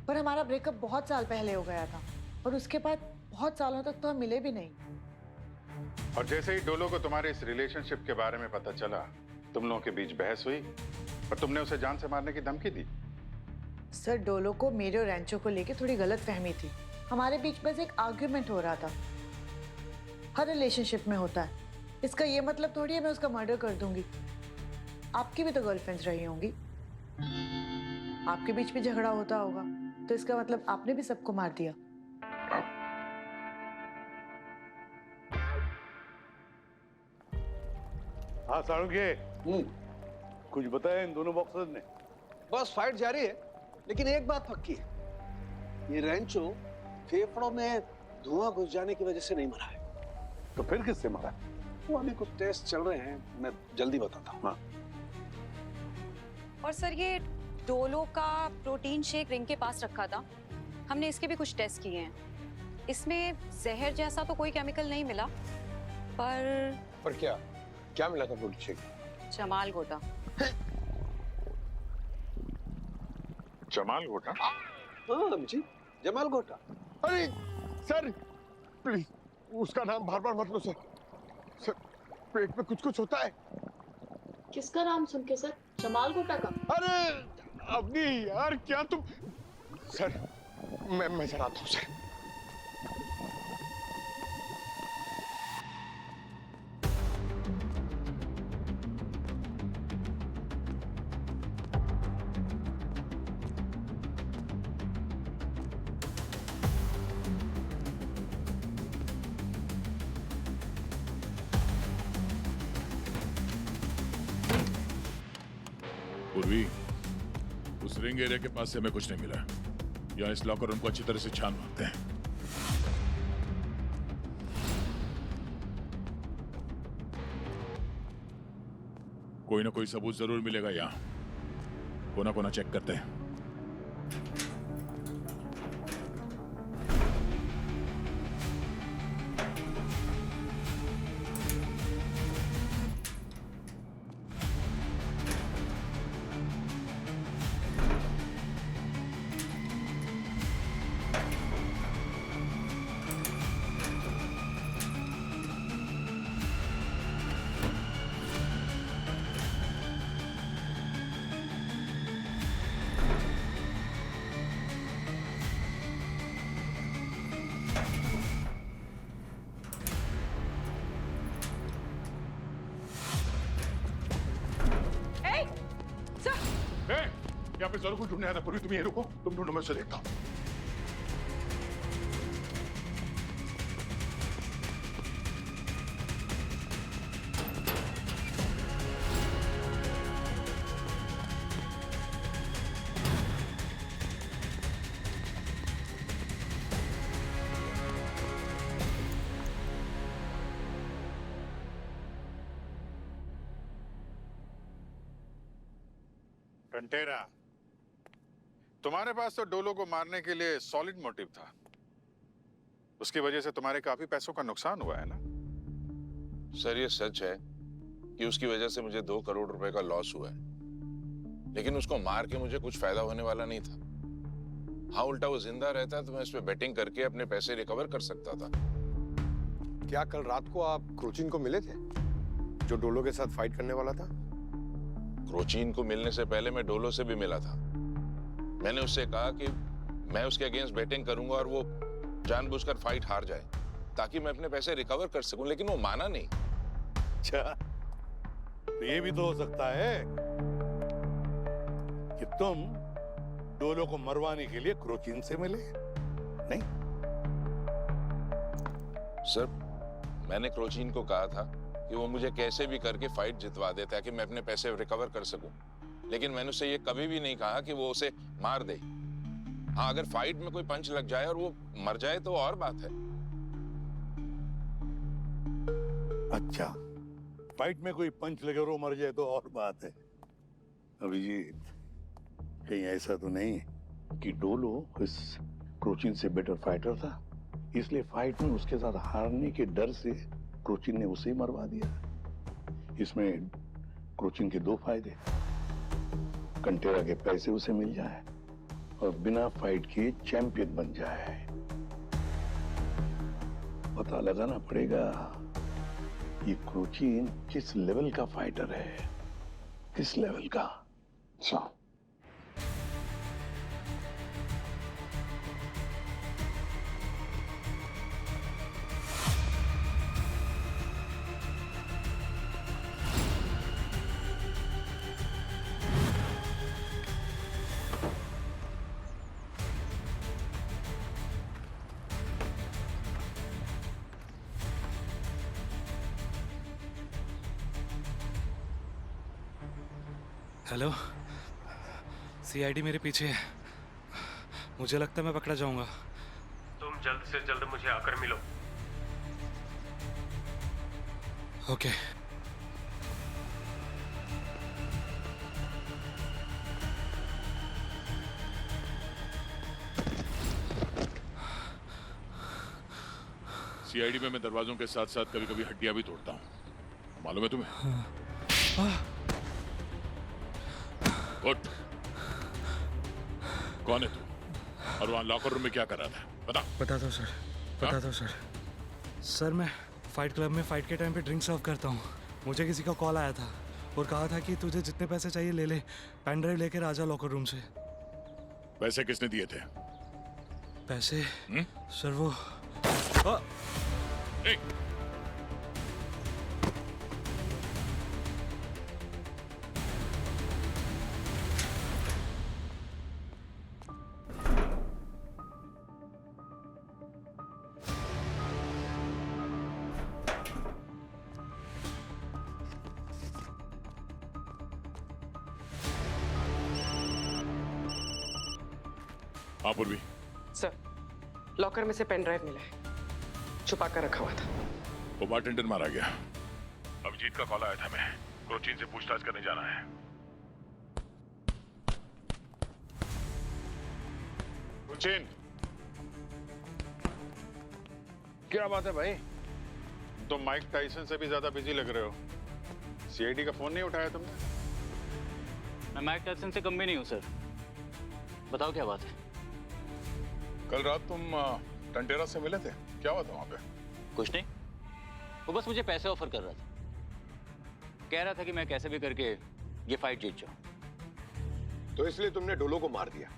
पर हमारा ब्रेकअप बहुत साल पहले हो गया था, और उसके बाद बहुत सालों तक तो हम मिले भी नहीं। और जैसे ही डोलो को तुम्हारे इस रिलेशनशिप के बारे में पता चला, तुम लोगों के बीच बहस हुई और तुमने उसे जान से मारने की धमकी दी। सर, डोलो को मेरे और रैंचो को लेके थोड़ी गलत फहमी थी। हमारे बीच बस एक आर्ग्यूमेंट हो रहा था। हर रिलेशनशिप में होता है। इसका ये मतलब थोड़ी है मैं उसका मर्डर कर दूंगी। आपकी भी तो गर्लफ्रेंड्स रही होंगी, आपके बीच भी झगड़ा होता होगा, तो इसका मतलब आपने भी सबको मार दिया। हाँ साळुंखे, कुछ बताया इन दोनों बॉक्सर्स ने? बस फाइट जारी है, लेकिन एक बात पक्की है, ये रैंचो फेफड़ों में धुआं घुस जाने की वजह से नहीं मरा है। तो फिर किससे मरा? वो अभी कुछ टेस्ट चल रहे हैं, मैं जल्दी बताता हूँ। हाँ। और सर, ये डोलो का प्रोटीन शेक रिंग के पास रखा था, हमने इसके भी कुछ टेस्ट किए हैं। इसमें जहर जैसा तो कोई केमिकल नहीं मिला, पर क्या मिला था प्रोटीन शेक? जमाल गोटा। जमाल गोटा? हाँ जी, जमाल गोटा। अरे सर, प्लीज उसका नाम बार बार मत लो सर। सर, पेट में कुछ होता है। किसका नाम सुन के सर? जमाल गोटा का? अरे अभी यार, क्या तुम? सर, मैं चलाता हूँ सर। पूर्वी, उस रिंग एरिया के पास से हमें कुछ नहीं मिला। यहाँ इस लॉकर रूम को अच्छी तरह से छान मारते हैं। कोई ना कोई सबूत जरूर मिलेगा यहाँ। कोना कोना चेक करते हैं। यहाँ पे जरूर कुछ ढूंढने आना। पूरी तुम ये रुको, तुम ढूंढो, मैं उसे देखता हूँ। टंटेरा, तुम्हारे पास तो डोलो को मारने के लिए सॉलिड मोटिव था। उसकी वजह से तुम्हारे काफी पैसों का नुकसान हुआ है ना? सर ये सच है कि उसकी वजह से मुझे 2 करोड़ रुपए का लॉस हुआ है, लेकिन उसको मार के मुझे कुछ फायदा होने वाला नहीं था। हाँ, उल्टा वो जिंदा रहता तो मैं इस पे बेटिंग करके अपने पैसे रिकवर कर सकता था। क्या कल रात को आप क्रोचिन को मिले थे, जो डोलो के साथ फाइट करने वाला था? क्रोचिन को मिलने से पहले मैं डोलो से भी मिला था। मैंने उससे कहा कि मैं उसके अगेंस्ट बैटिंग करूंगा और वो जानबूझकर फाइट हार जाए ताकि मैं अपने पैसे रिकवर कर सकूं, लेकिन वो माना नहीं। अच्छा, तो ये भी तो हो सकता है कि तुम डोलो को मरवाने के लिए क्रोचिन से मिले? नहीं सर, मैंने क्रोचिन को कहा था कि वो मुझे कैसे भी करके फाइट जितवा दे ताकि मैं अपने पैसे रिकवर कर सकूं, लेकिन मैंने उससे ये कभी भी नहीं कहा कि वो उसे मार दे। हाँ, अगर फाइट में कोई पंच लग जाए और वो मर जाए तो और बात है। अच्छा, फाइट में कोई पंच लगे और वो मर जाए तो और बात है। अभिजीत, कहीं ऐसा तो नहीं कि डोलो इस क्रोचिन से बेटर फाइटर था, इसलिए फाइट में उसके साथ हारने के डर से क्रोचिन ने उसे ही मरवा दिया? इसमें क्रोचिन के 2 फायदे। कंटेरा के पैसे उसे मिल जाए और बिना फाइट के चैंपियन बन जाए। पता लगाना पड़ेगा ये क्रोचिन किस लेवल का फाइटर है, किस लेवल का। अच्छा, हेलो, सीआईडी मेरे पीछे है। मुझे लगता है मैं पकड़ा जाऊंगा। तुम जल्द से जल्द मुझे आकर मिलो। ओके। सीआईडी में मैं दरवाजों के साथ साथ कभी कभी हड्डियां भी तोड़ता हूँ, मालूम है तुम्हें? उठ। कौन है तू और वहां लॉकर रूम में क्या कर रहा था? बता दो सर, बता दो सर। सर, मैं फाइट क्लब में फाइट के टाइम पे ड्रिंक सर्व करता हूँ। मुझे किसी का कॉल आया था और कहा था कि तुझे जितने पैसे चाहिए ले ले, पेन ड्राइव लेकर आ जा लॉकर रूम से। पैसे किसने दिए थे? पैसे? सर वो हाँ पूर्वी। सर, लॉकर में से पेन ड्राइव मिला है, छुपा कर रखा हुआ था। वो बारटेंडर मारा गया। अभिजीत का कॉल आया था, मैं क्रोचिन से पूछताछ करने जाना है। क्रोचिन, क्या बात है भाई? तुम माइक टाइसन से भी ज्यादा बिजी लग रहे हो। सीआईडी का फोन नहीं उठाया तुमने? मैं माइक टाइसन से कम भी नहीं हूँ सर। बताओ क्या बात है? कल रात तुम टंटेरा से मिले थे, क्या हुआ था वहां पे? कुछ नहीं, वो बस मुझे पैसे ऑफर कर रहा था। कह रहा था कि मैं कैसे भी करके ये फाइट जीत जाऊं। तो इसलिए तुमने डोलो को मार दिया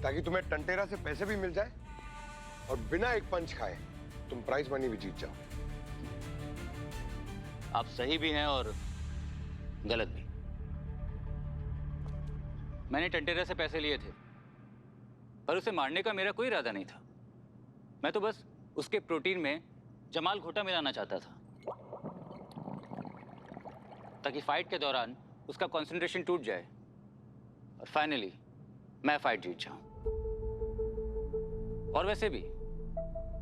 ताकि तुम्हें टंटेरा से पैसे भी मिल जाए और बिना एक पंच खाए तुम प्राइज मनी भी जीत जाओ। आप सही भी हैं और गलत भी। मैंने टंटेरा से पैसे लिए थे, पर उसे मारने का मेरा कोई इरादा नहीं था। मैं तो बस उसके प्रोटीन में जमाल घोटा मिलाना चाहता था, ताकि फाइट के दौरान उसका कंसंट्रेशन टूट जाए और फाइनली मैं फाइट जीत जाऊं। और वैसे भी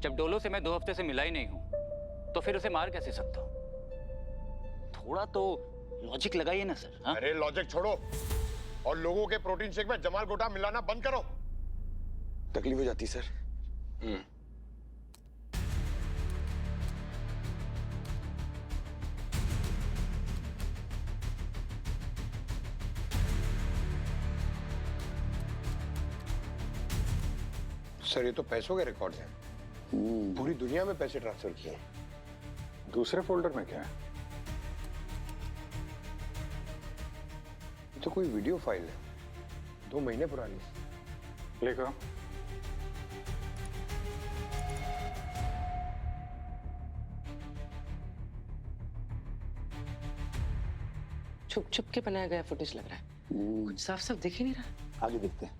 जब डोलो से मैं 2 हफ्ते से मिला ही नहीं हूं, तो फिर उसे मार कैसे सकता हूं? थोड़ा तो लॉजिक लगाइए ना सर। हाँ? अरे लॉजिक छोड़ो और लोगों के प्रोटीन शेक में जमाल गोटा मिलाना बंद करो। तकलीफ हो जाती सर। सर ये तो पैसों के रिकॉर्ड्स हैं। पूरी दुनिया में पैसे ट्रांसफर किए हैं। दूसरे फोल्डर में क्या है? ये तो कोई वीडियो फाइल है, 2 महीने पुरानी। प्ले करो। छुप छुप के बनाया गया फुटेज लग रहा है, कुछ साफ साफ दिख ही नहीं रहा। आगे देखते हैं।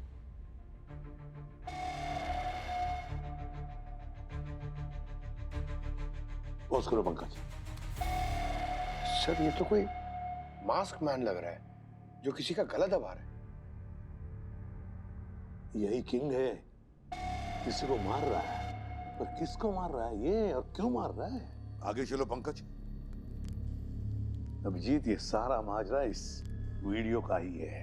पॉज करो पंकज। सर ये तो कोई मास्क मैन लग रहा है जो किसी का गला दबा रहा है। यही किंग है, किसी को मार रहा है, पर किसको मार रहा है ये और क्यों मार रहा है? आगे चलो पंकज। अभिजीत, ये सारा माजरा इस वीडियो का ही है।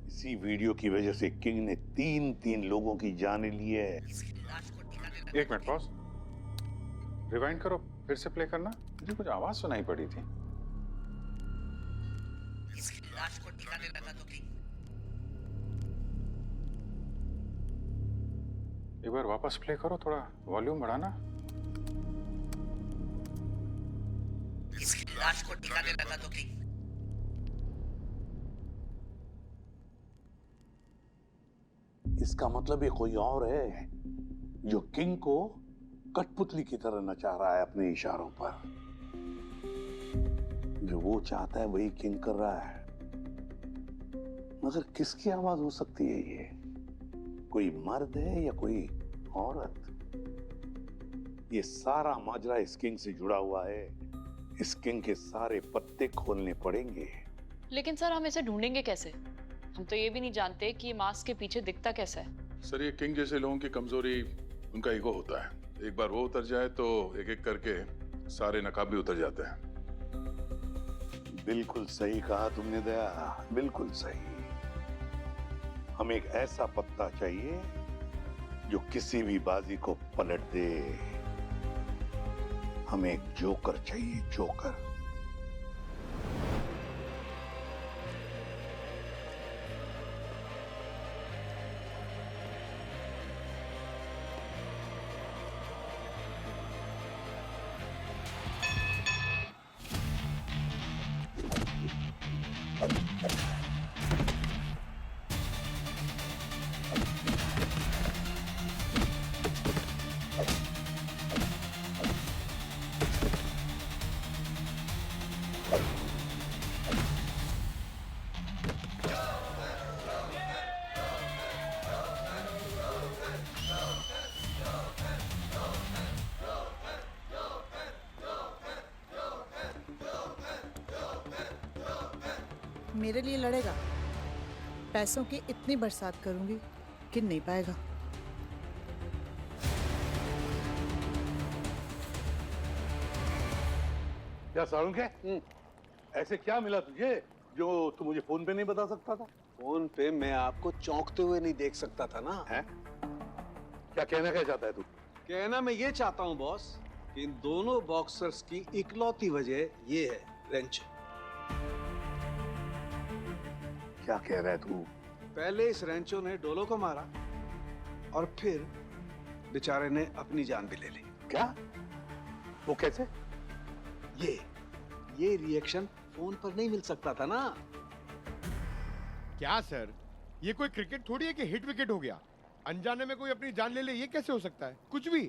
इसी वीडियो की वजह से किंग ने 3 लोगों की जान ली है। 1 मिनट पॉज। रिवाइंड करो, फिर से प्ले करना। मुझे कुछ आवाज सुनाई पड़ी थी। लाश को ठिकाने लगा तो किंग। एक बार वापस प्ले करो, थोड़ा वॉल्यूम बढ़ाना। इसकी लाश को ठिकाने लगा तो किंग। इसका मतलब ये कोई और है जो किंग को कठपुतली की तरह नचा रहा है अपने इशारों पर। जो वो चाहता है वही किंग कर रहा है। मगर किसकी आवाज हो सकती है ये? कोई मर्द है या कोई औरत? ये सारा माजरा इस किंग से जुड़ा हुआ है। इस किंग के सारे पत्ते खोलने पड़ेंगे। लेकिन सर हम इसे ढूंढेंगे कैसे? हम तो ये भी नहीं जानते कि ये मास्क के पीछे दिखता कैसा है। सर ये किंग जैसे लोगों की कमजोरी उनका ईगो होता है। एक बार वो उतर जाए तो एक एक करके सारे नकाब भी उतर जाते हैं। बिल्कुल सही कहा तुमने दया, बिल्कुल सही। हमें एक ऐसा पत्ता चाहिए जो किसी भी बाजी को पलट दे। हमें एक जोकर चाहिए, जोकर। मेरे लिए लड़ेगा? पैसों की इतनी बरसात करूंगी कि नहीं पाएगा। क्या सारुण के? ऐसे क्या मिला तुझे जो तू मुझे फोन पे नहीं बता सकता था? फोन पे मैं आपको चौंकते हुए नहीं देख सकता था ना। है? क्या कहना चाहता है तू? कहना मैं ये चाहता हूँ बॉस कि इन दोनों बॉक्सर्स की इकलौती वजह ये है रेंचो। क्या कह रहा है तू? पहले इस रेंचो ने डोलो को मारा और फिर बेचारे ने अपनी जान भी ले ली। क्या? वो कैसे? ये रिएक्शन फोन पर नहीं मिल सकता था ना। क्या सर, ये कोई क्रिकेट थोड़ी है कि हिट विकेट हो गया। अनजाने में कोई अपनी जान ले ले, ये कैसे हो सकता है? कुछ भी।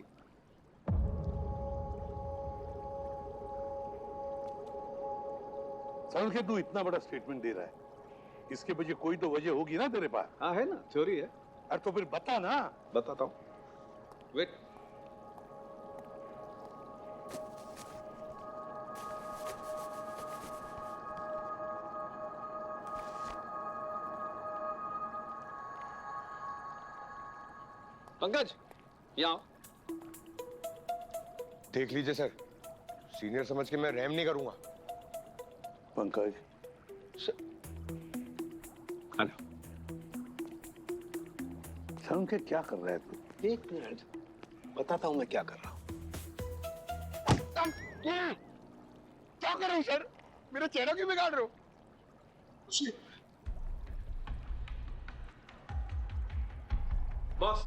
सारुण के तू इतना बड़ा स्टेटमेंट दे रहा है, इसके पीछे कोई तो वजह होगी ना तेरे पास? हाँ है ना, थ्योरी है। अरे तो फिर बता ना। बताता हूँ, वेट। पंकज, यहाँ देख लीजिए सर, सीनियर समझ के मैं रहम नहीं करूंगा। पंकज, समझ के क्या कर रहा है तू? एक मिनट, बताता हूँ मैं क्या कर रहा हूँ। क्या कर रहे हो सर? मेरा चेहरा क्यों बिगाड़ रहे हो? बॉस,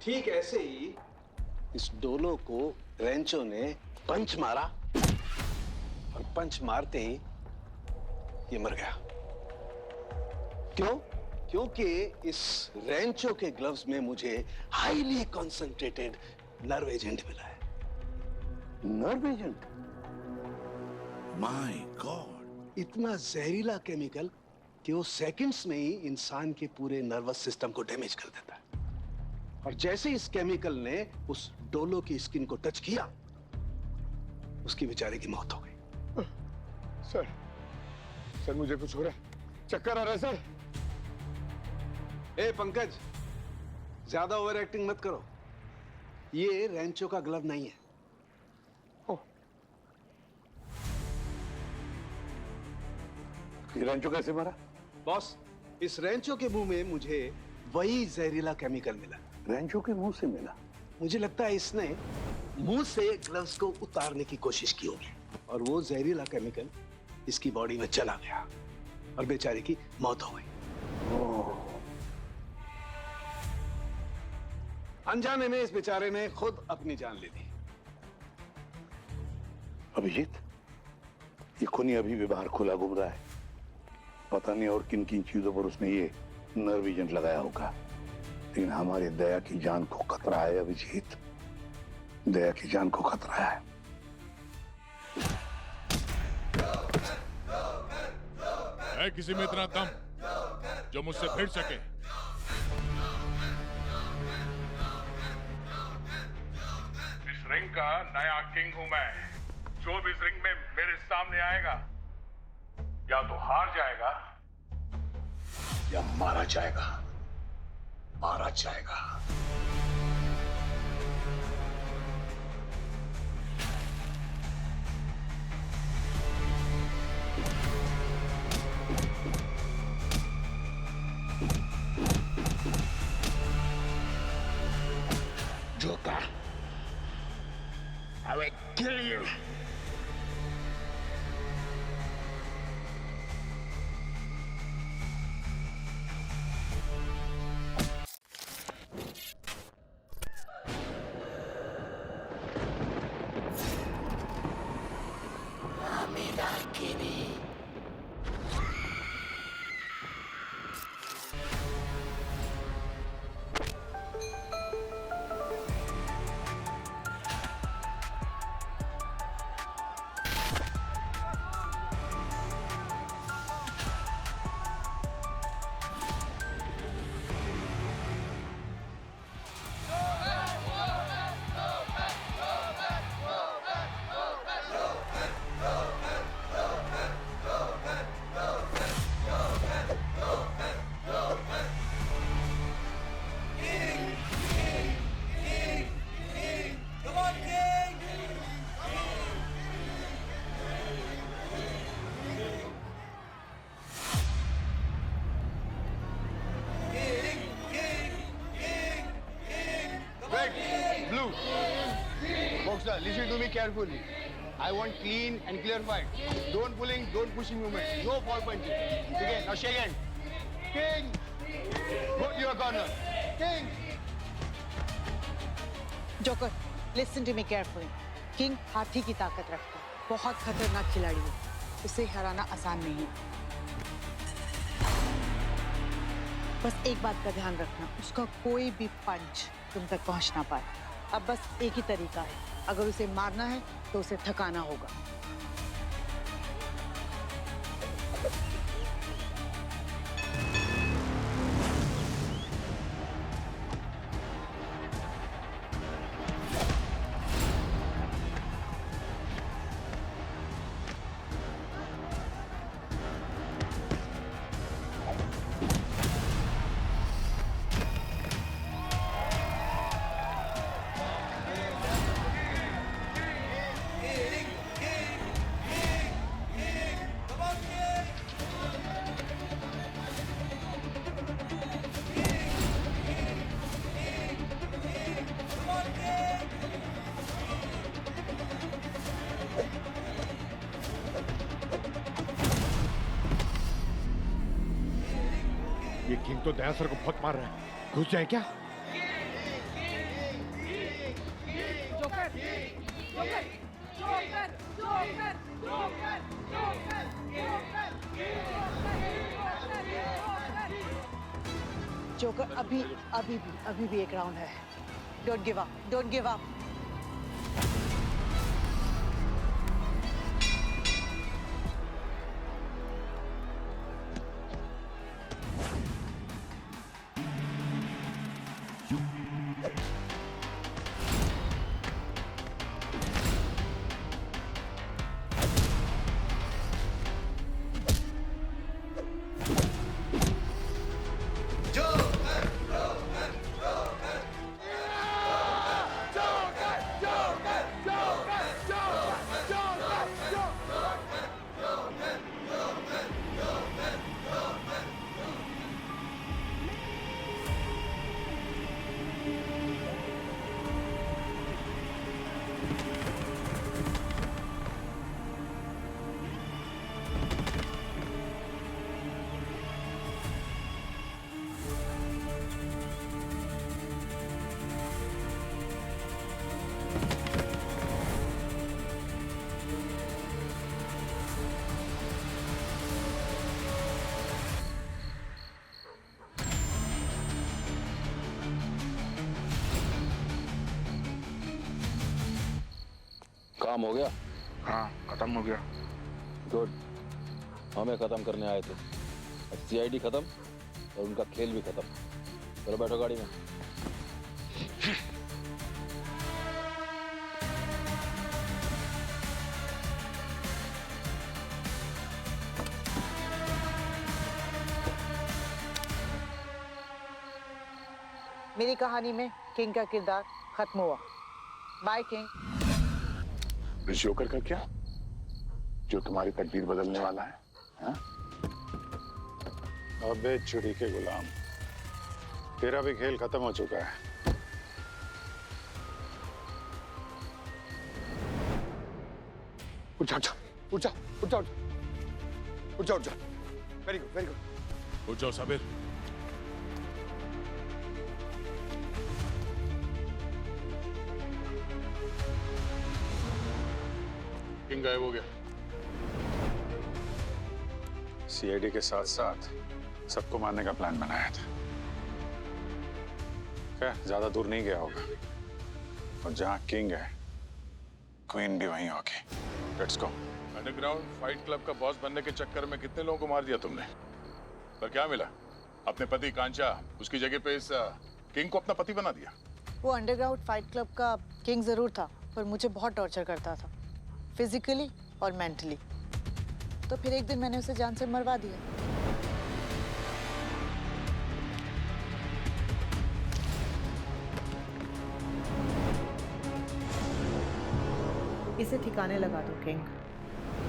ठीक ऐसे ही इस डोलो को रेंचो ने पंच मारा और पंच मारते ही ये मर गया। क्यों? क्योंकि इस रेंचो के ग्लव्स में मुझे हाईली कॉन्सेंट्रेटेड नर्व एजेंट मिला है। Nerve agent? माय गॉड, इतना जहरीला केमिकल कि वो सेकंड्स में ही इंसान के पूरे नर्वस सिस्टम को डैमेज कर देता है। और जैसे इस केमिकल ने उस डोलो की स्किन को टच किया, उसकी बेचारे की मौत हो गई। सर मुझे कुछ हो रहा है, चक्कर आ रहा है सर। ए पंकज, ज्यादा ओवर एक्टिंग मत करो। ये रेंचो का ग्लव नहीं है। रेंचो कैसे मरा? बॉस, इस रेंचो के मुंह में मुझे वही जहरीला केमिकल मिला। रेंचो के मुंह से मिला? मुझे लगता है इसने मुंह से ग्लव्स को उतारने की कोशिश की होगी और वो जहरीला केमिकल इसकी बॉडी में चला गया और बेचारे की मौत हो गई। अनजाने में इस बेचारे ने खुद अपनी जान ले ली। अभिजीत, ये खूनी अभी भी बाहर खुला घूम रहा है। पता नहीं और किन किन चीजों पर उसने ये नर्व एजेंट लगाया होगा, लेकिन हमारी दया की जान को खतरा है अभिजीत। दया की जान को खतरा है। है किसी में इतना दम जो मुझसे भिड़ सके? इस रिंग का नया किंग हूं मैं। जो भी इस रिंग में मेरे सामने आएगा या तो हार जाएगा या मारा जाएगा। मारा जाएगा। Joker, I will kill you. Boxer, listen to me carefully. I want clean and clear fight. Don't pulling, don't pushing movement. No fall punching. Okay, now shake hand. King! Go to your corner. King! Joker, listen to me carefully. King हाथी की ताकत रखता है, बहुत खतरनाक खिलाड़ी है, उसे हराना आसान नहीं है। बस एक बात का ध्यान रखना, उसका कोई भी पंच तुम तक पहुंच ना पाए। अब बस एक ही तरीका है, अगर उसे मारना है तो उसे थकाना होगा। ये किंग तो दया सर को बहुत मार रहा है, घुस जाए क्या? Joker, joker, joker, joker, joker, joker, joker, अभी भी एक राउंड है। Don't give up, don't give up. काम हो गया? हाँ, खत्म हो गया। गुड। हमें खत्म करने आए थे, सीआईडी खत्म और उनका खेल भी खत्म। चलो बैठो गाड़ी में। मेरी कहानी में किंग का किरदार खत्म हुआ। By king. इस जोकर का क्या, जो तुम्हारी तकदीर बदलने वाला है? हाँ? अबे चिड़ी के गुलाम, तेरा भी खेल खत्म हो चुका है। उठ जा, उठ जा, उठ जा, उठ जा, उठ जा। Very good, very good. उठ जाओ साबिर। किंग गायब हो गया। सीआईडी के साथ साथ सबको मारने का प्लान बनाया था। क्या ज्यादा दूर नहीं गया होगा, और जहां किंग है क्वीन भी वहीं होगी। Let's go. Underground fight club का बॉस बनने के चक्कर में कितने लोगों को मार दिया तुमने? पर क्या मिला? अपने पति कांचा, उसकी जगह पे इस किंग को अपना पति बना दिया। वो अंडरग्राउंड फाइट क्लब का किंग जरूर था, पर मुझे बहुत टॉर्चर करता था, फिजिकली और मेंटली। तो फिर एक दिन मैंने उसे जान से मरवा दिया। इसे ठिकाने लगा दो किंग,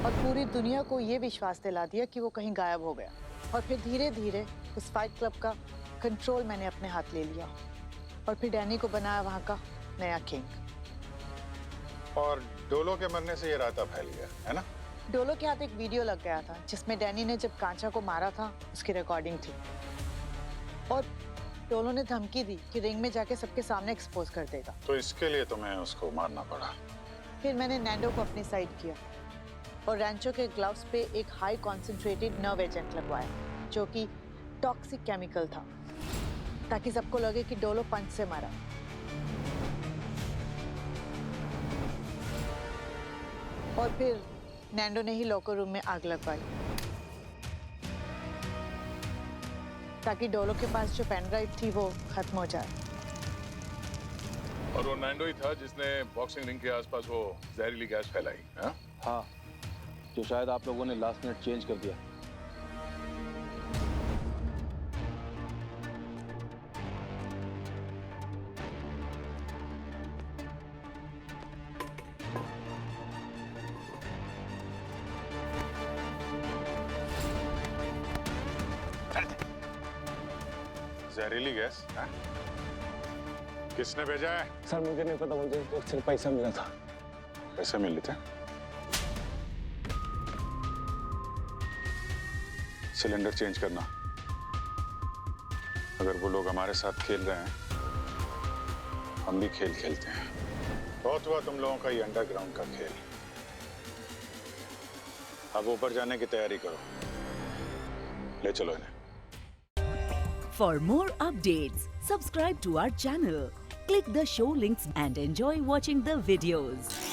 और पूरी दुनिया को ये विश्वास दिला दिया कि वो कहीं गायब हो गया। और फिर धीरे धीरे उस फाइट क्लब का कंट्रोल मैंने अपने हाथ ले लिया, और फिर डैनी को बनाया वहां का नया किंग। और डोलो के मरने से ये रायता फैल गया है ना? डोलो के हाथ एक वीडियो लग गया था जिसमें डैनी ने जब कांचा को मारा था उसकी रिकॉर्डिंग थी, और डोलो ने धमकी दी कि रिंग में जाके सबके सामने एक्सपोज कर देगा। तो इसके लिए तुम्हें उसको मारना पड़ा। फिर मैंने नैंडो को अपनी साइड किया और रैंचो के ग्लव्स पे एक हाई कॉन्सेंट्रेटेड नर्व एजेंट लगवाया, जो कि टॉक्सिक केमिकल था, ताकि सबको लगे कि डोलो पंच से मारा। और फिर नैंडो ने ही लॉकर रूम में आग लगवाई, ताकि डोलो के पास जो पेन ड्राइव थी वो खत्म हो जाए। और वो नैंडो ही था जिसने बॉक्सिंग रिंग के आसपास वो जहरीली गैस फैलाई। हाँ, जो शायद आप लोगों ने लास्ट मिनट चेंज कर दिया। जहरीली गैस? किसने भेजा है? सर मुझे नहीं पता, मुझे तो सिर्फ पैसा मिला था। पैसे मिले थे? सिलेंडर चेंज करना। अगर वो लोग हमारे साथ खेल रहे हैं, हम भी खेल खेलते हैं। बहुत हुआ तुम लोगों का ये अंडरग्राउंड का खेल। अब ऊपर जाने की तैयारी करो। ले चलो इन्हें। For more updates, subscribe to our channel, click the show links and enjoy watching the videos.